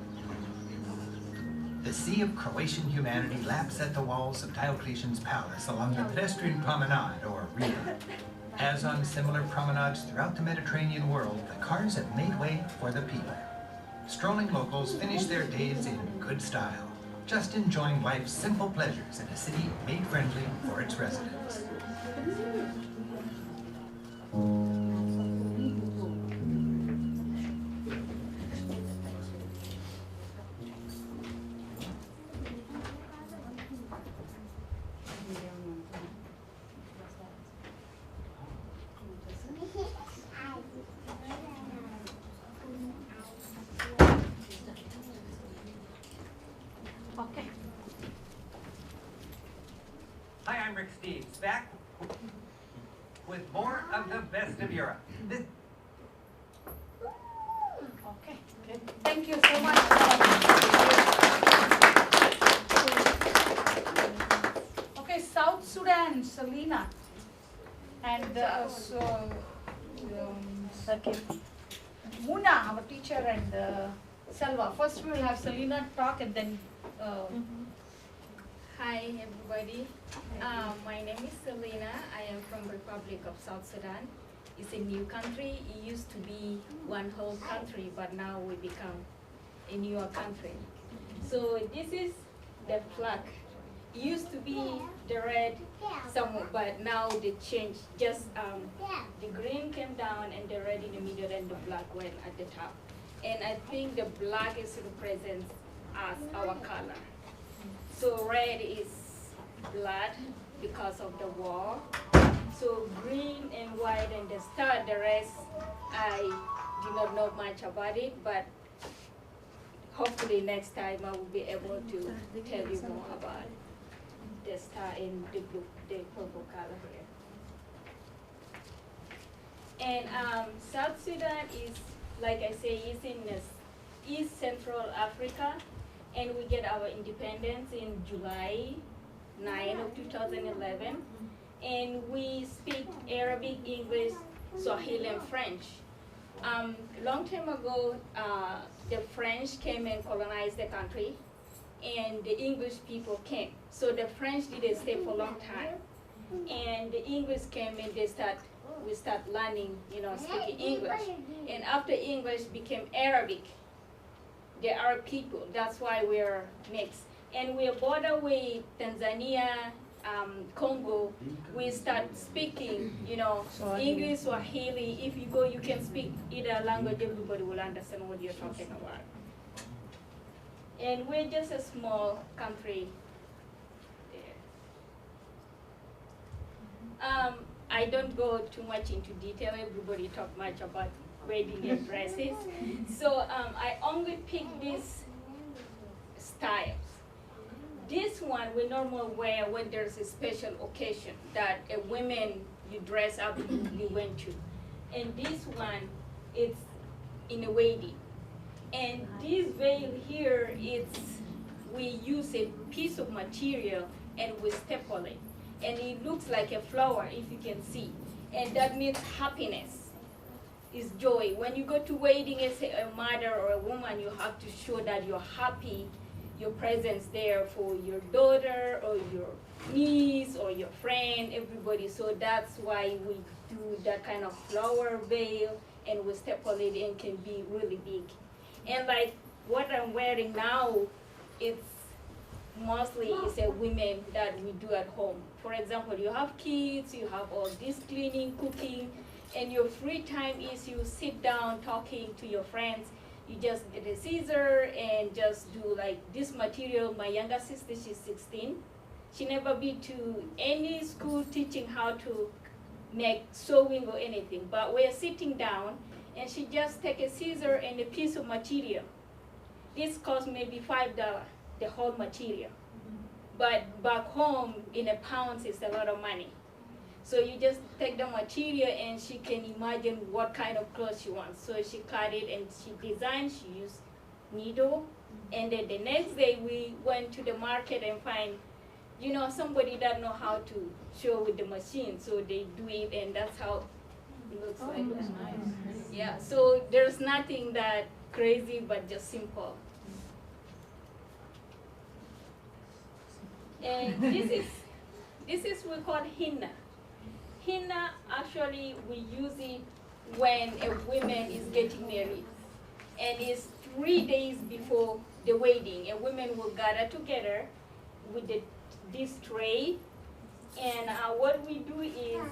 The sea of Croatian humanity laps at the walls of Diocletian's palace along the pedestrian promenade, or Riva. As on similar promenades throughout the Mediterranean world, the cars have made way for the people. Strolling locals finish their days in good style, just enjoying life's simple pleasures in a city made friendly for its residents. Okay. Hi, I'm Rick Steves, back with more of the best of Europe. Okay. Thank you so much. South Sudan, Selena. And Muna, our teacher, and Selva. First we will have Selena talk and then Hi everybody, my name is Selena. I am from Republic of South Sudan. It's a new country. It used to be one whole country, but now we become a newer country. So this is the flag. It used to be the red, but now they changed. Just the green came down and the red in the middle and the black went at the top. And I think the black is represents us, our color. So red is blood because of the war. So green and white and the star, the rest, I do not know much about it, but hopefully next time I will be able to tell you more about the star and the blue, the purple color here. And South Sudan is, like I say, is in East Central Africa. And we get our independence in July 9 of 2011. And we speak Arabic, English, Swahili, and French. Long time ago, the French came and colonized the country, and the English people came. So the French didn't stay for a long time. And the English came and we start learning, speaking English. And after English became Arabic. The Arab people, that's why we're mixed. And we're border with Tanzania, Congo. We start speaking, English, Swahili. If you go, you can speak either language, everybody will understand what you're talking about. And we're just a small country. I don't go too much into detail. Everybody talk much about wedding and dresses. So I only pick these styles. This one we normally wear when there's a special occasion that a woman you dress up you went to. And this one, it's in a wedding. And this veil here, we use a piece of material and we staple it. And it looks like a flower if you can see. And that means happiness. Is joy. When you go to wedding as a mother or a woman, you have to show that you're happy, your presence there for your daughter or your niece or your friend, everybody. So that's why we do that kind of flower veil and we staple it and can be really big. And like what I'm wearing now, it's mostly is a women that we do at home. For example, you have kids, you have all this cleaning, cooking, and your free time is you sit down talking to your friends. You just get a scissor and just do like this material. My younger sister, she's 16. She never been to any school teaching how to make sewing or anything. But we're sitting down and she just take a scissor and a piece of material. This costs maybe $5, the whole material. But back home in a pounds, it's a lot of money. So you just take the material and she can imagine what kind of clothes she wants. So she cut it and she designed, she used needle. And then the next day we went to the market and find, somebody that know how to sew with the machine. So they do it and that's how it looks like. Looks nice. Yeah, so there's nothing that crazy but just simple. And this is we call henna. Henna, actually, we use it when a woman is getting married. And it's 3 days before the wedding. A woman will gather together with this tray. And what we do is,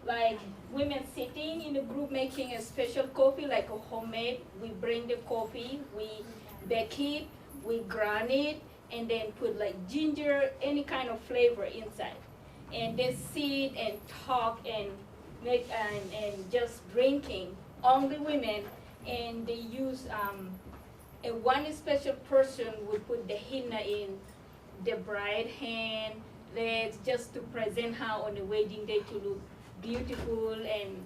like, women sitting in a group making a special coffee, like a homemade. We bring the coffee, we bake it, we grind it, and then put, like, ginger, any kind of flavor inside. And they sit and talk and make and just drinking, only women, and they use one special person would put the henna in the bride hand, legs, just to present her on the wedding day to look beautiful and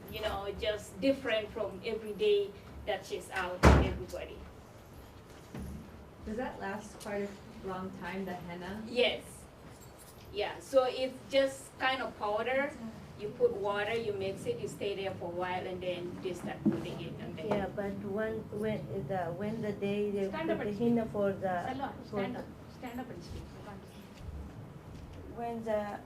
just different from every day that she's out with everybody. Does that last quite a long time, the henna? Yes. Yeah, so it's just kind of powder. You put water, you mix it, you stay there for a while, and then you start putting it on there. Yeah, but when the day they Stand put up the and henna for the Salwa, for stand the up. Stand up and speak. when the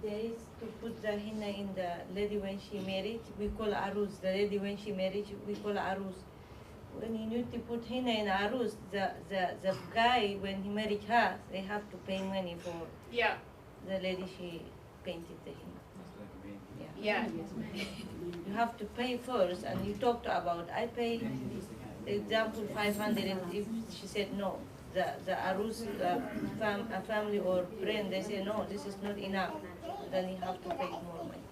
days to put the henna in the lady when she married, we call aruz. The lady when she married, we call aruz. When you need to put henna in aruz, the guy when he married her, they have to pay money for the lady she painted the henna. Yeah. You have to pay first, and you talked about I pay, example 500, and if she said no, the aruz family or friend they say no, this is not enough, then you have to pay more money.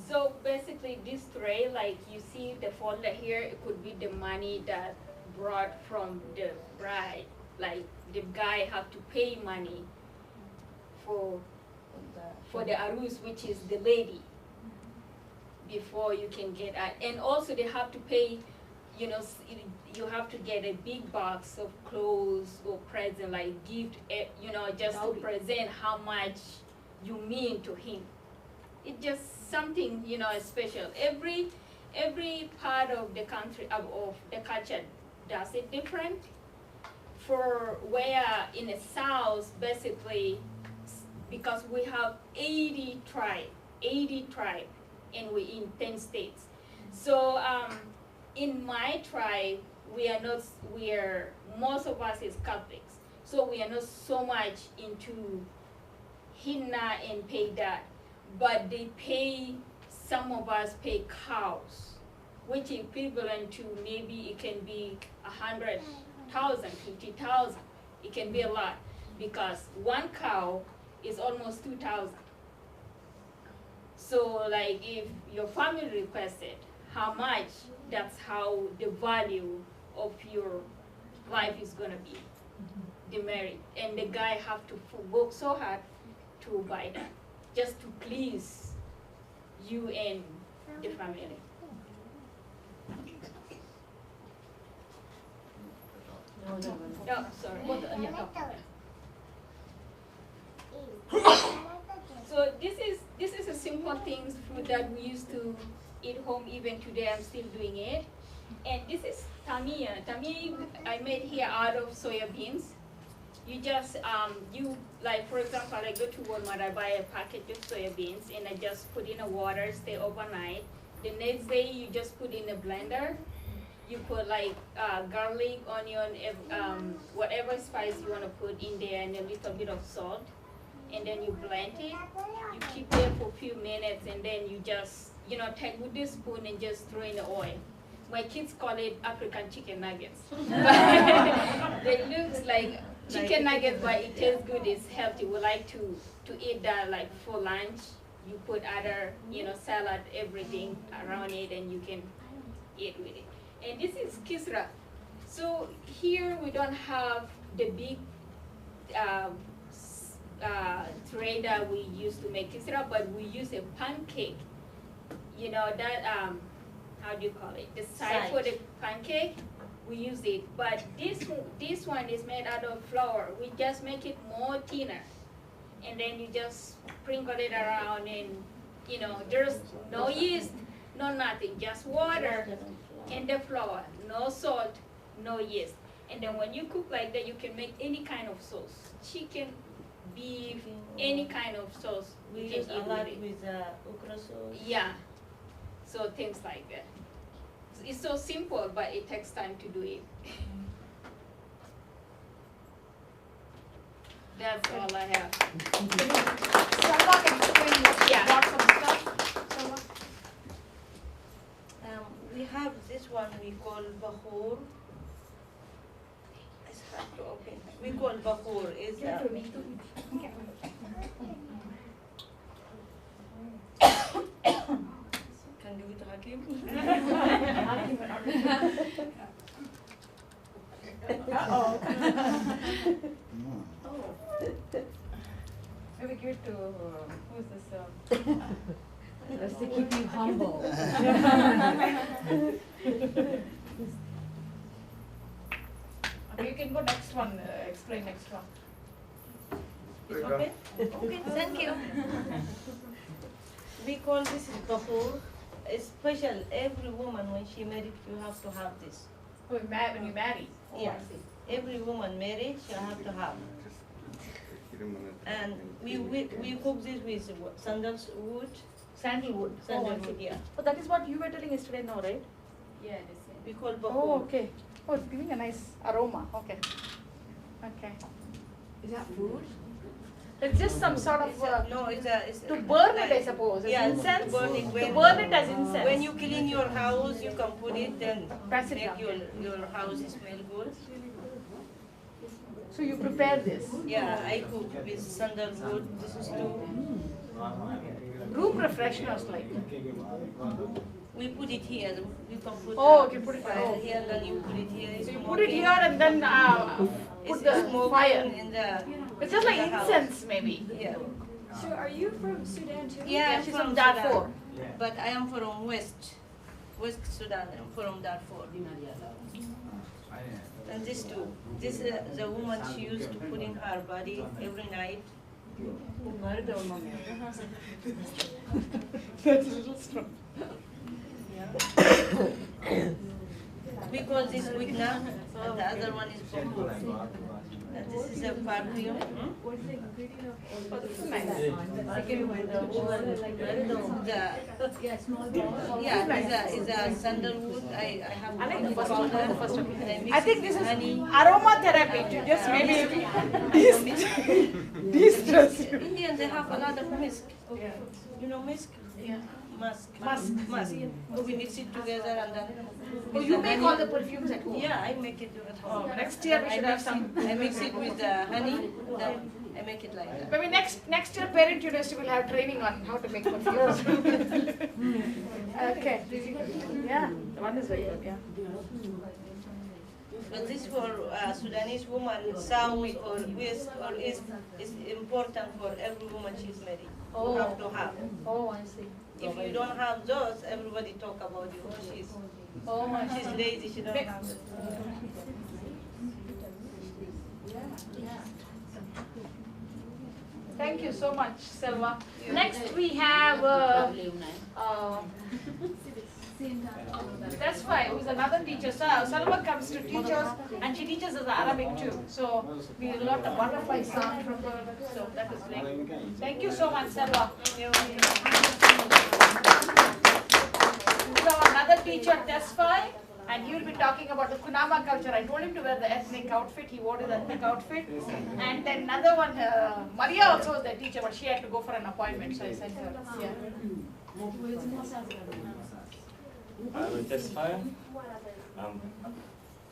So basically this tray, like you see the folder here, it could be the money that brought from the bride. Like the guy have to pay money for the aruz, which is the lady, before you can get out. And also they have to pay, you know, you have to get a big box of clothes or present, like gift, you know, just to present how much you mean to him. It's just something, you know, special. Every part of the country, of the culture does it different. For where in the south, basically, because we have 80 tribes, and we in 10 states. So in my tribe, most of us is Catholics. So we are not so much into henna and pay that. But they pay, some of us pay cows, which equivalent to maybe it can be 100,000, 50,000. It can be a lot, because one cow is almost 2,000. So like if your family requested how much, that's how the value of your life is gonna be, the marriage. And the guy have to work so hard to buy that, just to please you and the family. No, sorry. So this is a simple things food that we used to eat home. Even today, I'm still doing it. And this is tamia. Tamia I made here out of soya beans. You just like for example, I go to Walmart, I buy a package of soya beans, and I just put in a water, stay overnight. The next day, you just put in a blender. You put like garlic, onion, whatever spice you want to put in there, and a little bit of salt. And then you blend it. You keep it for a few minutes, and then you just, you know, take with this spoon and just throw in the oil. My kids call it African chicken nuggets. They look like chicken nuggets, but it tastes good. It's healthy. We like to eat that like for lunch. You put other, you know, salad, everything around it, and you can eat with it. And this is kisra. So here we don't have the big tray that we use to make kisra, but we use a pancake. You know that how do you call it? The side for the pancake, we use it. But this one is made out of flour. We just make it more thinner, and then you just sprinkle it around, and you know there's no yeast, no nothing, just water and the flour, no salt, no yeast. And then when you cook like that, you can make any kind of sauce, chicken, beef, any kind of sauce. We you use can a eat lot with it. with okra sauce. Yeah, so things like that. It's so simple, but it takes time to do it. That's all I have. Salwa can explain what Yeah. got some stuff. Salwa? We have this one we call bahur. It's hard to open. We call bahur. Is can give it to Hakim? Uh-oh. Maybe give it to, who's this? Just to keep you humble. Okay, you can go next one, explain next one. It's okay? Okay, thank you. We call this is Bahur. It's special. Every woman, when she married, you have to have this. When you marry? Yeah. Every woman married, she have to have. And we cook this with sandalwood. Sandalwood. Sandalwood, yeah. Oh, that is what you were telling yesterday, no, right? Yeah, it is. We call Bahur. Oh, okay. Oh, it's giving a nice aroma. Okay. Okay. Is that food? It's just some sort of no, it's to burn it, I suppose. Yeah, Incense. burn it. To burn it as incense. When you clean your house, you can put it, then Pass it make down. your house smell good. So you prepare this. Yeah, I cook with sandalwood. This is too. Room refresheners, like. We put it here. You can put. Oh, okay, put it fire here, and then you put it here. So you put it here and then put the fire. In the. It's just like in the incense, house. maybe. Yeah. So are you from Sudan too? Yeah, she's from from Darfur. Sudan. But I am from West Sudan. I'm from Darfur. And this too. This the woman she used to put in her body every night. That's a little strong. We call this wigna, and the other one is bamboo. And this is a perfume. What is the ingredient of all Oh, this? this is nice. Is a sandalwood. I have I like the first powder. one. The first one. And I mix I think it this with is honey. aromatherapy to just maybe de-stress you. Indians, they have a lot of musk. You know musk? Yeah. Musk. Musk. So we mix it together and then. Oh, with you the make honey. all the perfumes at home? Yeah, I make it at home. Oh, next year we should have some. I mix it with the honey, then I make it like that. Maybe next year parent university will have training on how to make perfumes. Okay. Yeah, the one is very good. Yeah. But this for Sudanese woman, south or west or east, is important for every woman she's married. Oh. You have to have. Oh, I see. If you don't have those, everybody talk about you. She's lazy, she don't have it. Thank you so much, Selva. Next we have that's fine. Who's another teacher? So Selva comes to teach us, and she teaches us Arabic too. So we learned a butterfly sound from her. So that is great. Thank you so much, Selva. So another teacher, Tesfai, and he will be talking about the Kunama culture. I told him to wear the ethnic outfit. He wore his ethnic outfit. And then another one, Maria also was the teacher, but she had to go for an appointment, so I sent her. Yeah. I'm Tesfai. I'm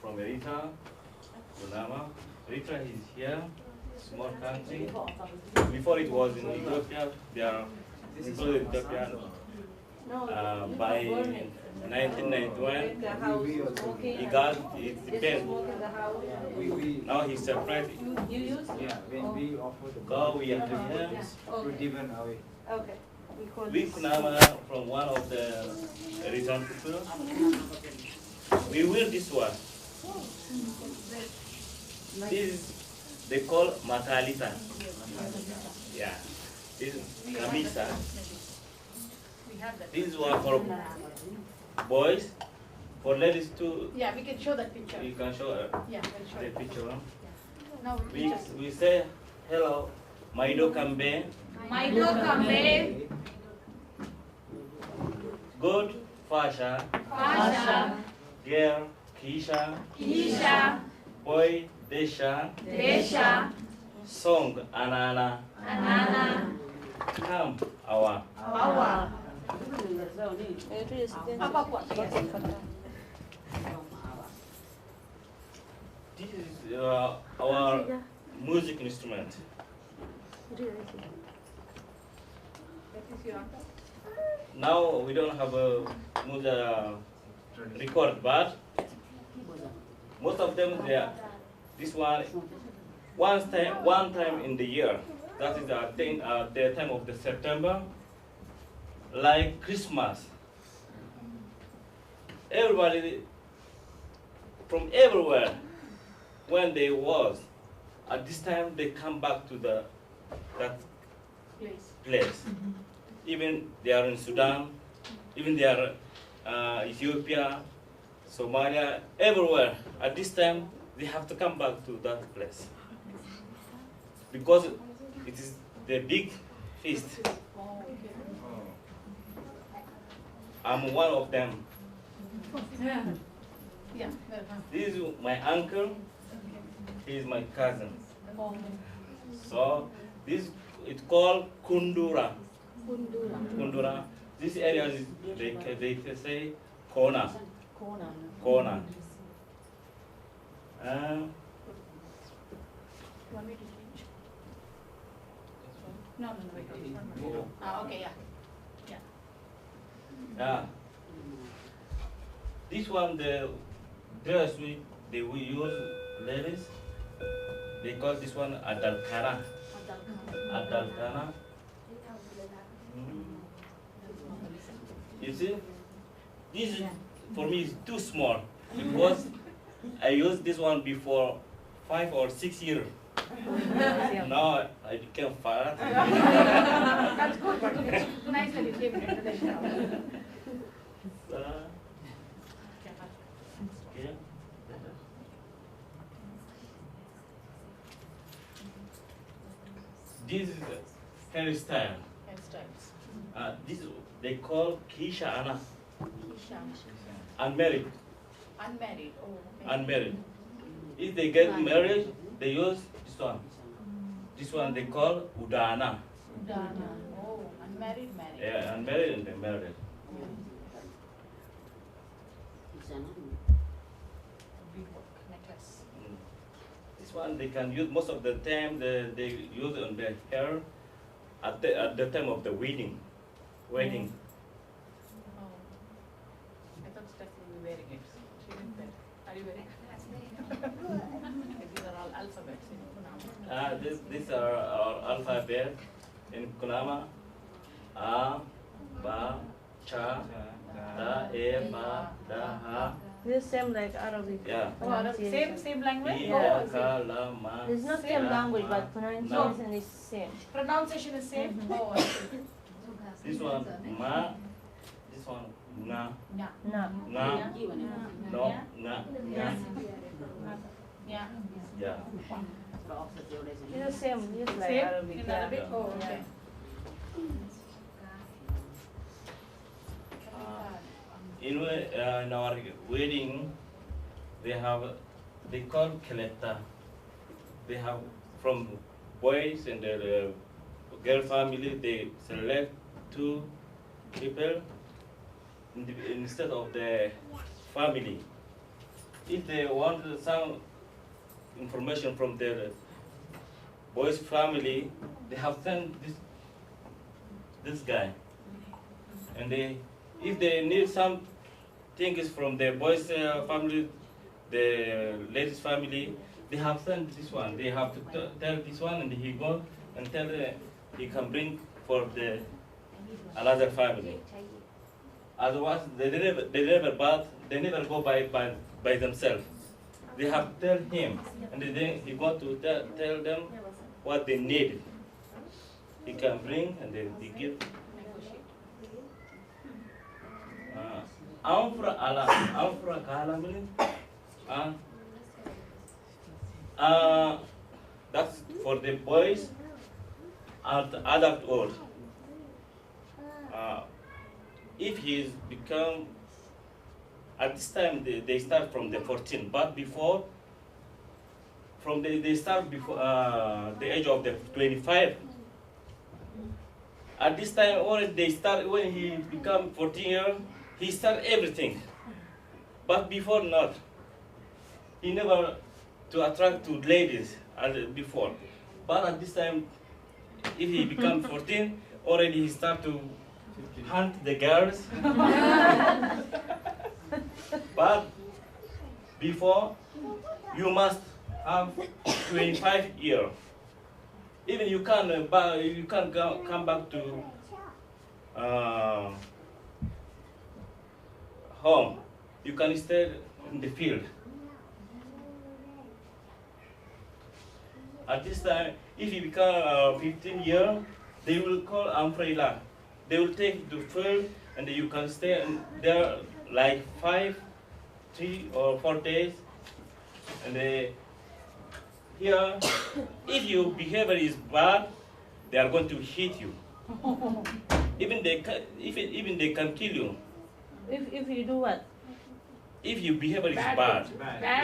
from Eritrea, Kunama. Eritrea is here, small country. Before it was in Ethiopia, they are included Ethiopia. By 1991, he got it depends. Now he's separated. You use? Yeah, when we offer the So we have to to given away. Okay. we Kunama from one of the Eritrean people. We will this one. This is, they call Matalita. Yeah. This is Kamisa. These one for boys, for ladies too. Yeah, we can show that picture. You can show Yeah, we'll show the it. picture. Now We say hello, Maido Kambe. Maido Kambe. Good Fasha. Fasha. Girl Kisha. Kisha. Boy Desha. Desha. Song Anana. Anana. Come Awa. Awa. This is our music instrument. Now we don't have a record, but most of them they are this one time in the year. That is the time of the September, like Christmas. Everybody from everywhere, when they was at this time, they come back to the that Place. Even they are in Sudan, even they are Ethiopia, Somalia, everywhere. At this time, they have to come back to that place because it is the big feast. I'm one of them. Yeah. This is my uncle. He is my cousin. So this it's called Kundura. Kundura. This area is they say Kona. Kona. Want me to change? No, wait. Okay, yeah. Yeah. This one, the dress we use ladies, they call this one adalkana. Adalkana. You see, this is, for me is too small because I used this one before 5 or 6 years. Now I became fat. That's good, but it's nice that you gave me introduction. This is hairstyle. Hairstyles. This they call Kisha Anna. Kisha. Unmarried. Unmarried. Oh, okay. Unmarried. If they get married, they use this one. This one they call Udana. Udana. Oh, unmarried, married. Yeah, unmarried and then married. Necklace. This one they can use most of the time. They use on their hair at the time of the wedding. Wedding. Oh. I thought Stephanie was wearing it. She didn't wear it. Are you wearing it? These are all alphabets in Kunama. These are our alphabet in Kunama. A, Ba, Cha, Da, E, Ba, Da, Ha. This same like Arabic. Yeah. Oh, same language? Yeah, Ka, La, Ma. It's not same language, but pronunciation is same. Pronunciation is same? Oh, I see. This one, Ma. This one, Na. Na. Na. Na. No. Na. Yeah. Yeah. Yeah. It's the same, just like Same Arabic. in yeah. Arabic? Oh, okay. In our wedding, they call Keleta. They have from boys and the girl family, they select 2 people instead of the family. If they want some information from their boys family, they have sent this guy. And if they need some things from the boys family, the ladies family, they have sent this one. They have to tell this one, and he go and tell he can bring for the another family. Otherwise, they never go by themselves. They have to tell him, and then he go to tell them what they need. He can bring, and then he give. Amfra kala meaning. That's for the boys and adult old. If he is become, at this time they start from the 14, but before, they start before the age of the 25. At this time already they start, when he become 14 years, he start everything. But before not. He never to attract to ladies as before. But at this time, if he become 14, already he start to hunt the girls. But before, you must have 25 years. Even you can come back to home. You can stay in the field. At this time, if you become 15 years, they will call umbrella. They will take you to field, and you can stay there like 5, 3 or 4 days. And here, if your behavior is bad, they are going to hit you. Even they can kill you. If you do what? If your behavior is bad,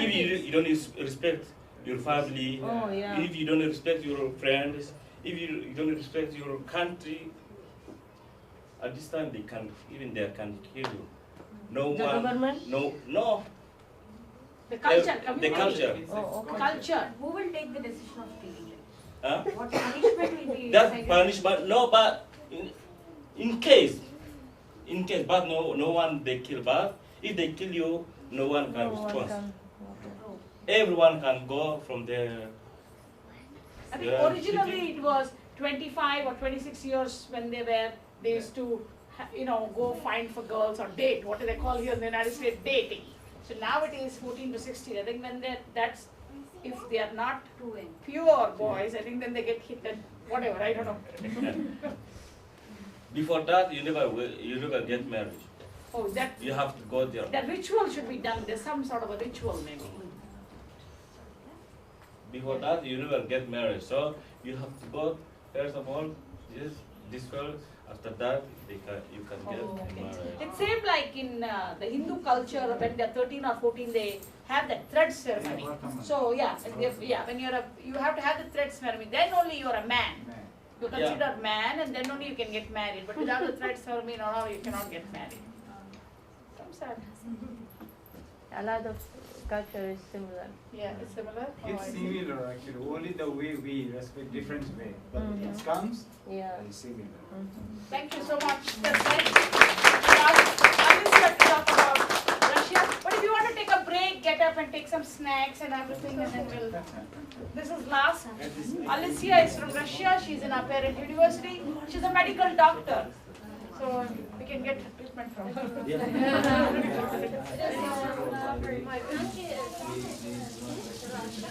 if you don't respect your family, if you don't respect your friends, if you don't respect your country, at this time they can kill you. No The one, government? no. The culture, The culture. Culture. Who will take the decision of killing them? Huh? What punishment will be That decided? punishment, no, but in case, but no one they kill, but if they kill you, no one can respond. Everyone can go from there. I think originally it was 25 or 26 years when they used to, go find for girls or date. What do they call here in the United States? Dating. So now it is 14 to 16. I think when that's, if they are not pure boys, I think then they get hit and whatever, I don't know. Before that, you never get married. Oh, that. You have to go there. The ritual should be done. There's some sort of a ritual maybe. Before that, you never get married. So you have to go, first of all, this girl. After that, you can get married. It's same like in the Hindu culture, when they're 13 or 14, they have that thread ceremony. So when you have to have the thread ceremony, then only you're a man. You're considered man, and then only you can get married. But without the thread ceremony, no, you cannot get married. I'm sad. A lot of culture is similar. Yeah, it's similar. It's similar actually, only the way we respect different way, but it comes it's similar. Thank you so much. That's nice. I just have to talk about Russia. But if you want to take a break, get up and take some snacks and everything, and then we'll. This is last. Alicia is from Russia. She's in our parent university. She's a medical doctor. So we can get treatment from her. My country is Russia.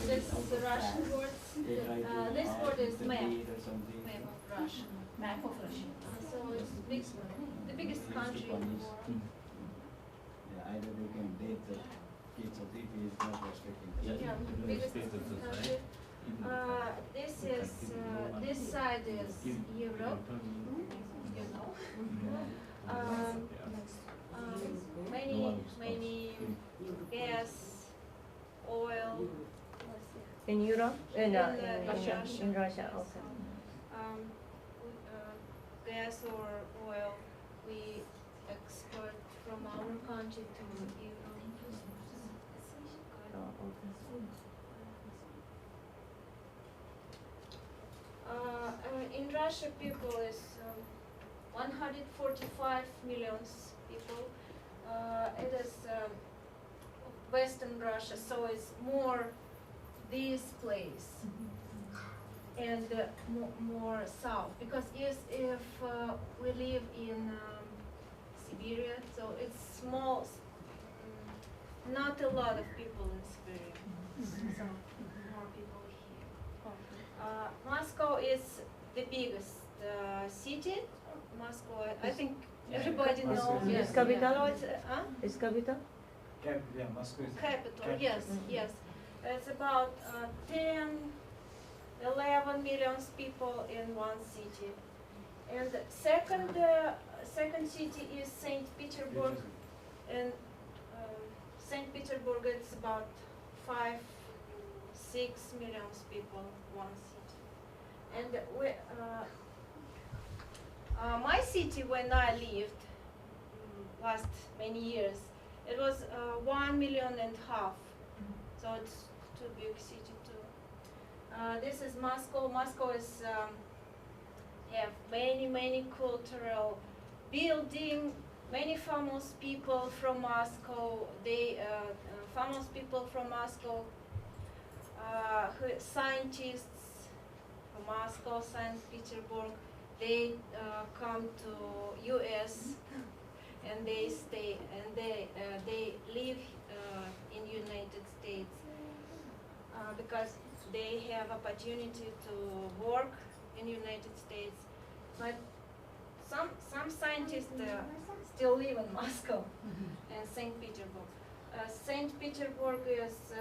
This is the Russian words. This word is map of Russia. Map of Russia. So it's the biggest country in the world. Either they can date the kids or if he is not respecting the Yeah, biggest country. This side is Europe. Many gas, oil. In Europe? In Russia. In Russia, okay. Gas or oil we export from our country to Europe. In Russia, people is 145 million people. It is Western Russia, so it's more this place and more south. Because if we live in Siberia, so it's small. Not a lot of people in Siberia. So more people here. Moscow is the biggest city. Moscow, I think everybody knows. Yes. It's capital? It's capital? Moscow is capital. Yes, yes. It's about 10, 11 million people in one city. And second city is St. Petersburg. And St. Petersburg, it's about 5, 6 million people, one city. And my city, when I lived last many years, it was 1.5 million. So it's too big city too. This is Moscow. Moscow is have many cultural building. Many famous people from Moscow. Famous people from Moscow. Scientists from Moscow, St. Petersburg. They come to U.S. and they stay and they live in United States. because they have opportunity to work in United States. But some scientists still live in Moscow and St. Petersburg. St. Petersburg is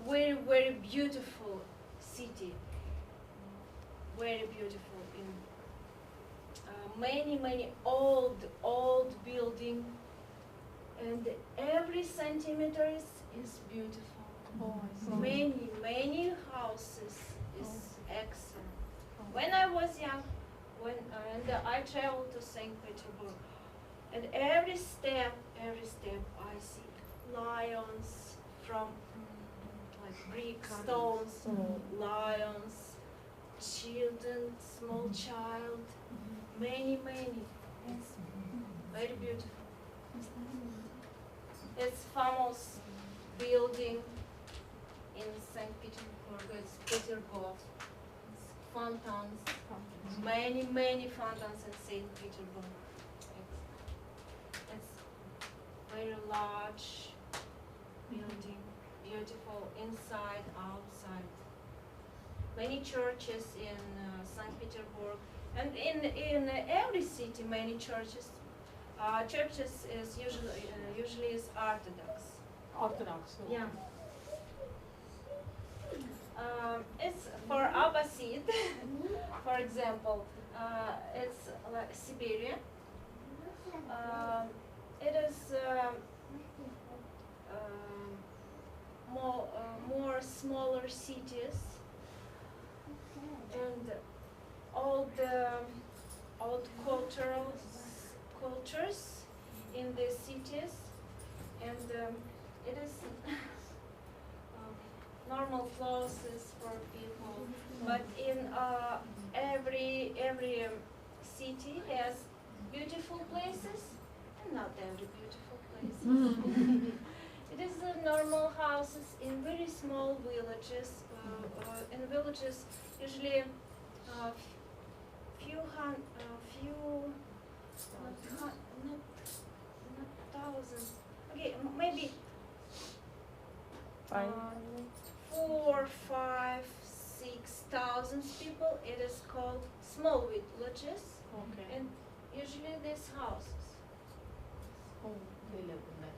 very, very beautiful city. Very beautiful. In many old building, and every centimeter is beautiful. Many houses is excellent. When I was young, and I traveled to St. Petersburg, and every step I see lions from like brick stones, lions, children, small child, many. It's very beautiful. It's famous building in St. Petersburg. It's Petersburg. It's fountains. Many fountains in St. Petersburg. It's very large building, beautiful inside, outside. Many churches in St. Petersburg, and in every city, many churches. Churches is usually is Orthodox. Orthodox. Yeah. It's for Abbasid, for example, it's like Siberia. It is more smaller cities, and all the old cultures in these cities, and it is normal clothes for people, but in every city has beautiful places and not every beautiful places. It is normal houses in very small villages. In villages, usually not thousands. Okay, maybe 4, 5, 6,000 people. It is called small villages. Okay. And usually these houses. They live in that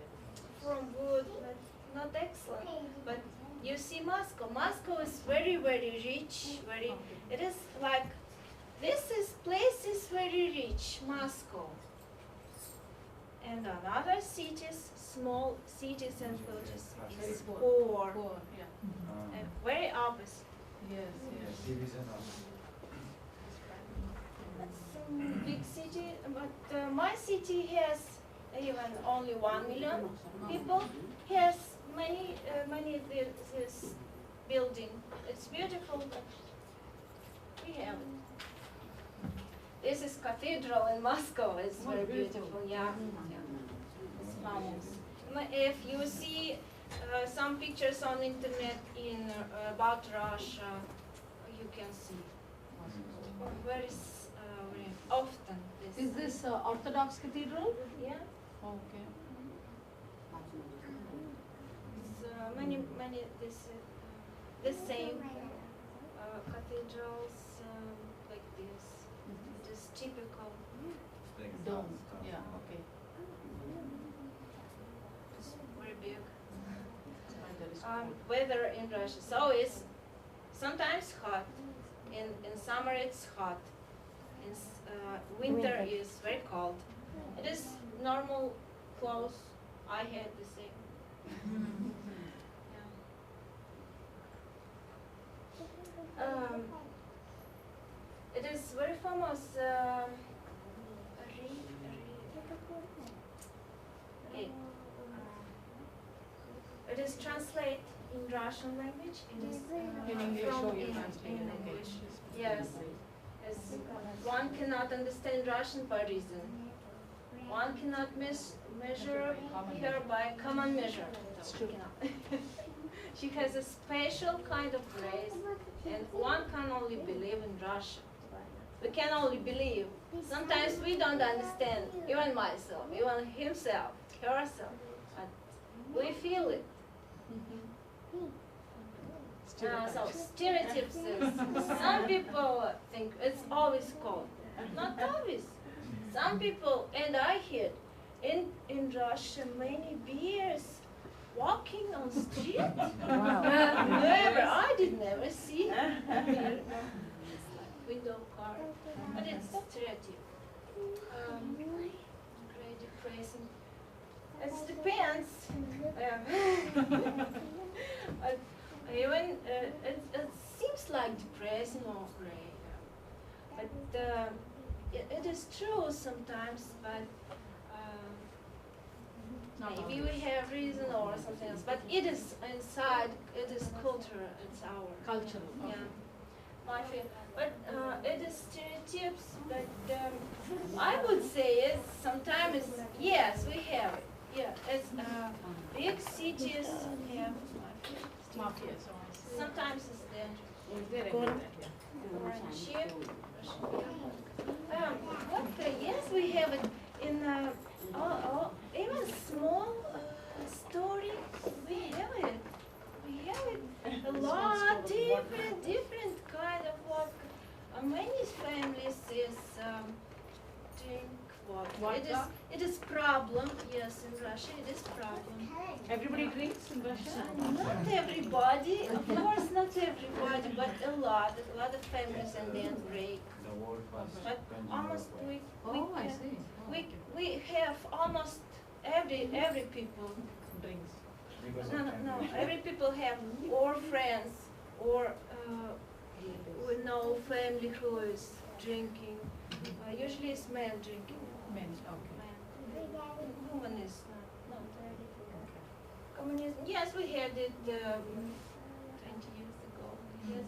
From wood, but not excellent. But you see Moscow. Moscow is very, very rich. It is like, place is very rich, Moscow. And another cities, small cities and villages, is poor. Very opposite. Yes. Big city, but my city has even only 1 million people. Has many this building. It's beautiful, but we have it. This is cathedral in Moscow. It's very beautiful. Yeah. It's famous. If you see some pictures on internet about Russia, you can see very often. Is this Orthodox cathedral? Yeah. Okay. It's many the same cathedrals like this. It is typical. Dome. Yeah. Okay. It's very big. Weather in Russia, so it's sometimes hot. In summer it's hot. In winter is very cold. It is normal clothes. I had the same. It is very famous. It is translated in Russian language. It is in English. from You in translate it. English. Yes. One cannot understand Russian by reason. One cannot measure her by common measure. She cannot. She has a special kind of grace, and one can only believe in Russia. We can only believe. Sometimes we don't understand, even myself, even himself, herself, but we feel it. So stereotypes is, some people think it's always cold. Not always. Some people, and I hear in Russia many bears walking on street. Never, I did never see bear window car, but it's stereotype. Very depressing. It depends. But even it seems like depressing or gray. But it is true sometimes, but maybe we have reason or something else. But it is inside, it is culture, it's our Culture. yeah. My feel. But it is stereotypes, but I would say it's sometimes, yes, we have it. Yeah, it's big cities have Mafia. sometimes it's dangerous. Or cheap. Yes, we have it in even small story. We have it. We have it a lot different kind of work. Many families is drink water. It is problem. Yes, in Russia it is problem. Everybody drinks in Russia? Not everybody, of course, not everybody, but a lot of families and then break. But almost we have almost every people drinks. No. Every people have or friends or we know family who is drinking. Usually it's men drinking. Men, okay. Woman is not. Communism. Yes, we had it 20 years ago. Yes.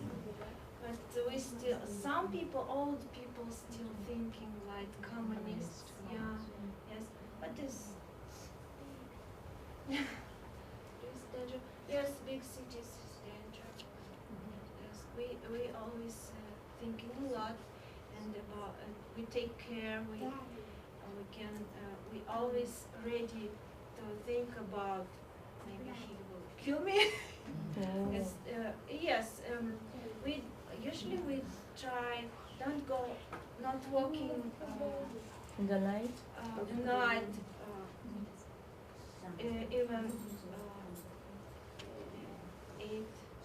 But we still, some people, old people still thinking like communists. Yeah. Yes. But this is danger. Yes, big cities is danger. Yes, we always thinking a lot and about we take care. We always ready to think about maybe he will kill me. Yes, we usually try don't go, not walking in the night. Even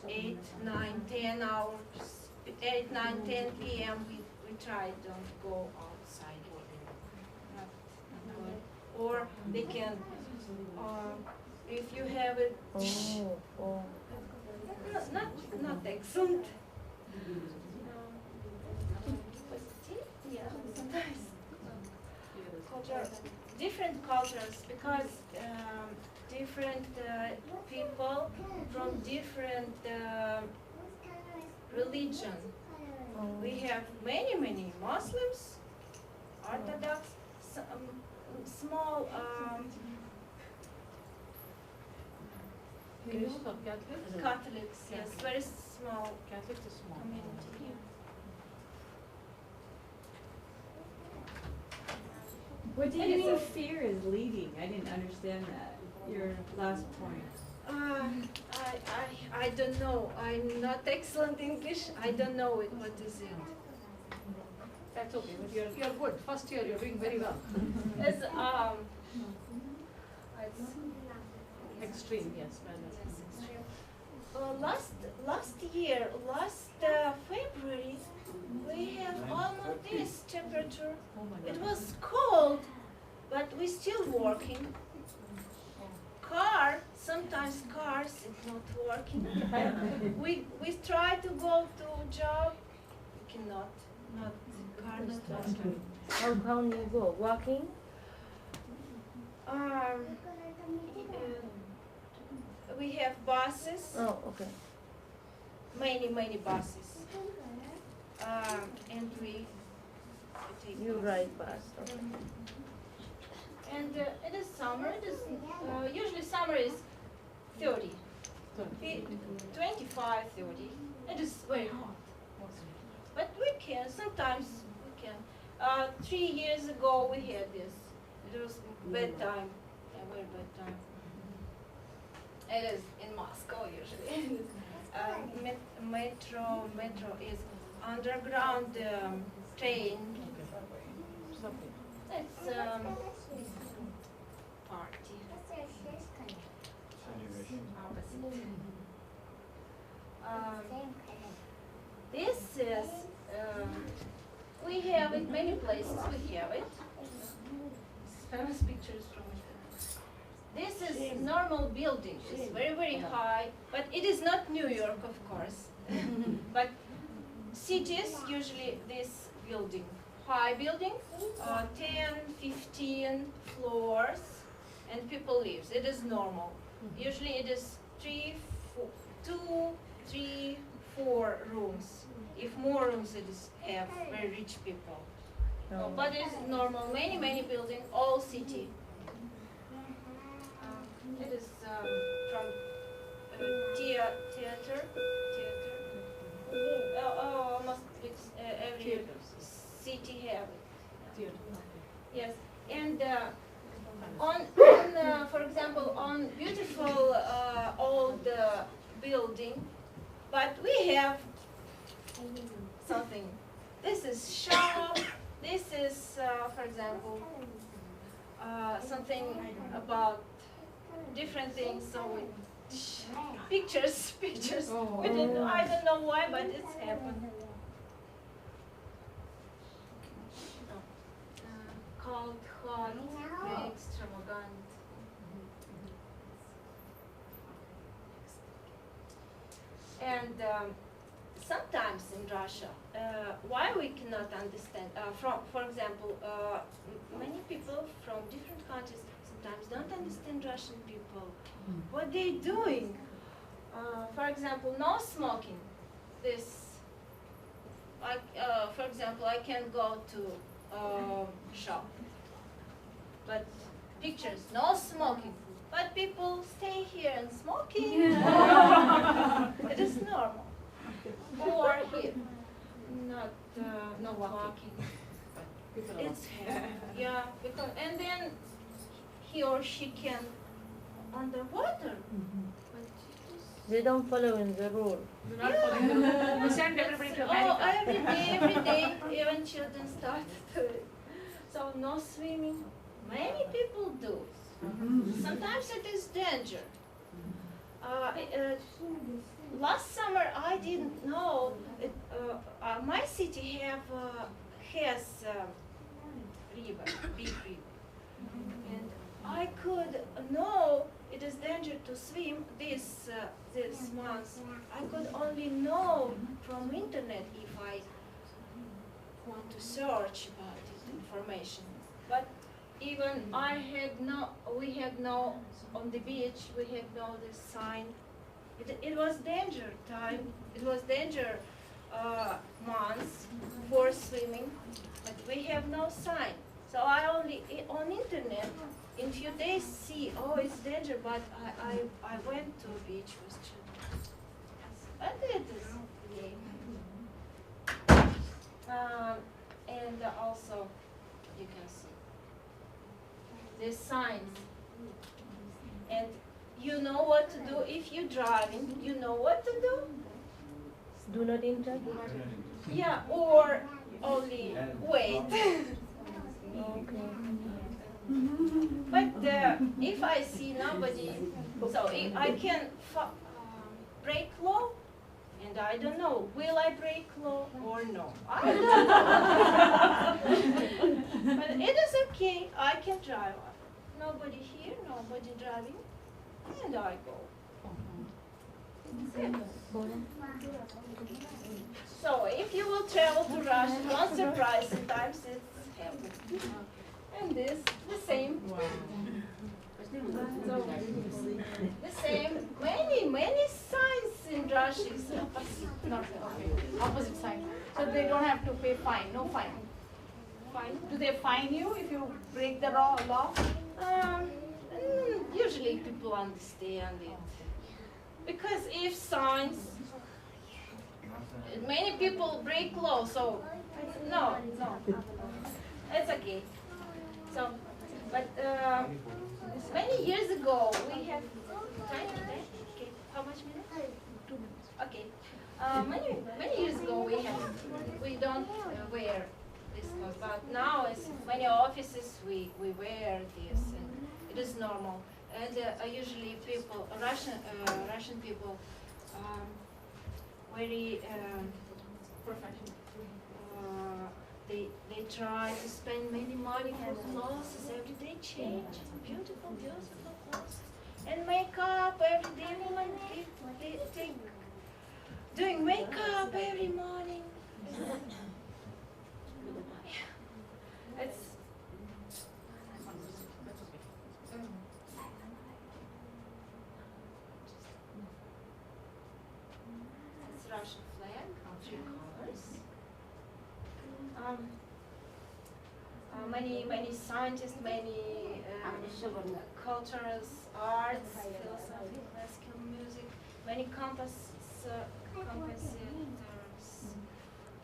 8, 9, 10 hours, 8, 9, 10 p.m. We try don't go outside. Or they can, if you have it, not excellent. Yeah, sometimes different cultures, because different people from different religion. We have many Muslims, Orthodox, small Catholics, yes, very small. Catholics are small. Community. What do you mean fear is leading? I didn't understand that. Your last point. I don't know. I'm not excellent English. I don't know it. What is it? That's okay, but you're good. First year, you're doing very well. It's extreme, yes. Last year, February, we have almost this temperature. It was cold, but we still working. Sometimes cars is not working. we try to go to job, we cannot. Car not working. How come you go? Walking? We have buses. Oh, okay. Many buses. And we take You bus. ride bus. Okay. And it is summer. It is usually summer is 30, 25, 30. It is very hot. But we can sometimes we can. 3 years ago we had this. It was bad time. Yeah, very bad time. It is in Moscow usually. Metro is underground train. It's party. This is, we have it many places, we have it. Famous pictures from it. This is normal building, it's very, very high, but it is not New York, of course. But cities, usually this building, high building, 10, 15 floors, and people live. It is normal. Usually it is 2, 3, 4 rooms. If more rooms, it is have very rich people. But it is normal. Many, many buildings, all city. It is from theater. Almost it's, every city have it. Yes, and on for example, on beautiful old building, but we have something. This is shop. This is, for example, something about different things. So pictures. We didn't. I don't know why, but it's happened. Cold, hot, very extravagant. And sometimes in Russia, why we cannot understand, for example, many people from different countries sometimes don't understand Russian people. What they doing? For example, no smoking. This, for example, I can go to shop, but pictures, no smoking. But people stay here and smoking. It is normal. Or here, not no walking. It's yeah, because and then he or she can underwater. They don't follow in the rule. We send everybody to America. Every day, even children start to it. So no swimming. Many people do. Sometimes it is danger. Last summer I didn't know. My city has river, big river, and I could know it is danger to swim this month. I could only know from internet if I want to search about this information. But even we had no on the beach. We had no this sign. It was danger time. It was danger months for swimming, but we have no sign. So I only on internet in few days see, oh, it's danger, but I went to beach with children. But it is and also you can see the signs, and you know what to do if you're driving. You know what to do. Do not enter. Yeah, or only wait. But if I see nobody, so if I can break law, and I don't know, will I break law or no? I don't know. But it is okay, I can drive. Nobody here, nobody driving, and I go. So if you will travel to Russia, don't surprise, sometimes it happens. And this, the same. So, the same, many signs in Russia is opposite, Not okay. Opposite sign. So they don't have to pay fine, no fine. Fine? Do they fine you if you break the law? Usually people understand it. Because if signs, many people break law, so no, it's okay. So, but many years ago we have time today? Okay. How much minutes? 2 minutes. Okay. Many years ago we don't wear this clothes, but now in many offices we wear this, and it is normal. And usually people, Russian people, very professional. They try to spend many money for clothes every day, change beautiful clothes, and makeup every day. Women they doing makeup every morning. It's Russian flag, 3 colors. Many scientists, many cultures, arts, philosophy, classical music, many compositors,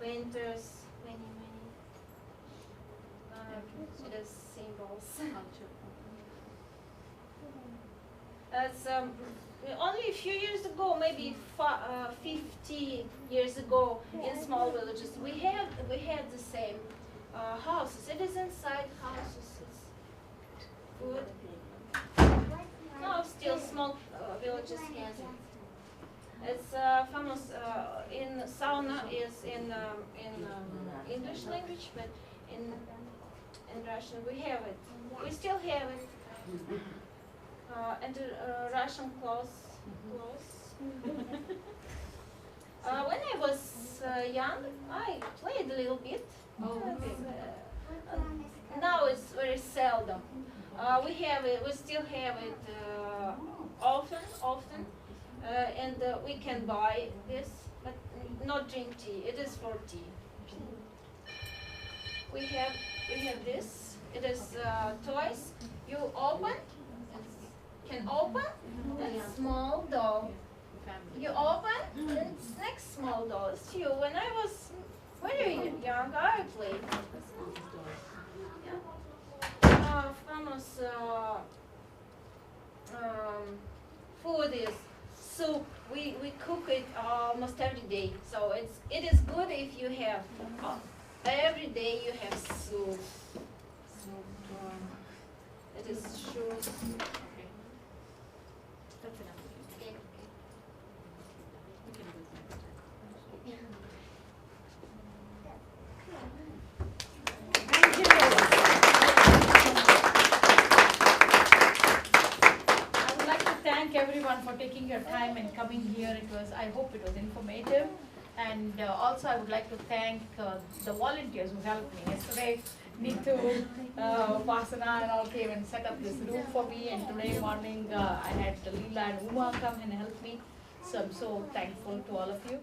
painters, many it is symbols. It's only a few years ago, maybe 50 years ago, in small villages, we had the same houses. It is inside houses. It's good. No, still small villages has it. It's famous in sauna is in English language, but in Russian we have it. We still have it. And Russian clothes. When I was young, I played a little bit. Now it's very seldom. We have it. We still have it often, and we can buy this, but not drink tea. It is for tea. We have this. It is toys. You can open a small doll. You open and next small doll. It's you. When I was very young, I played. Famous food is soup. We cook it almost every day. So it is good if you have every day you have soup. It is sure. Okay. That's enough. Okay. Thank you. I would like to thank everyone for taking your time and coming here. I hope it was informative. And also I would like to thank the volunteers who helped me. Yesterday, Neetu, Vasana and all came and set up this room for me, and today morning I had Leela and Uma come and help me. So I'm so thankful to all of you.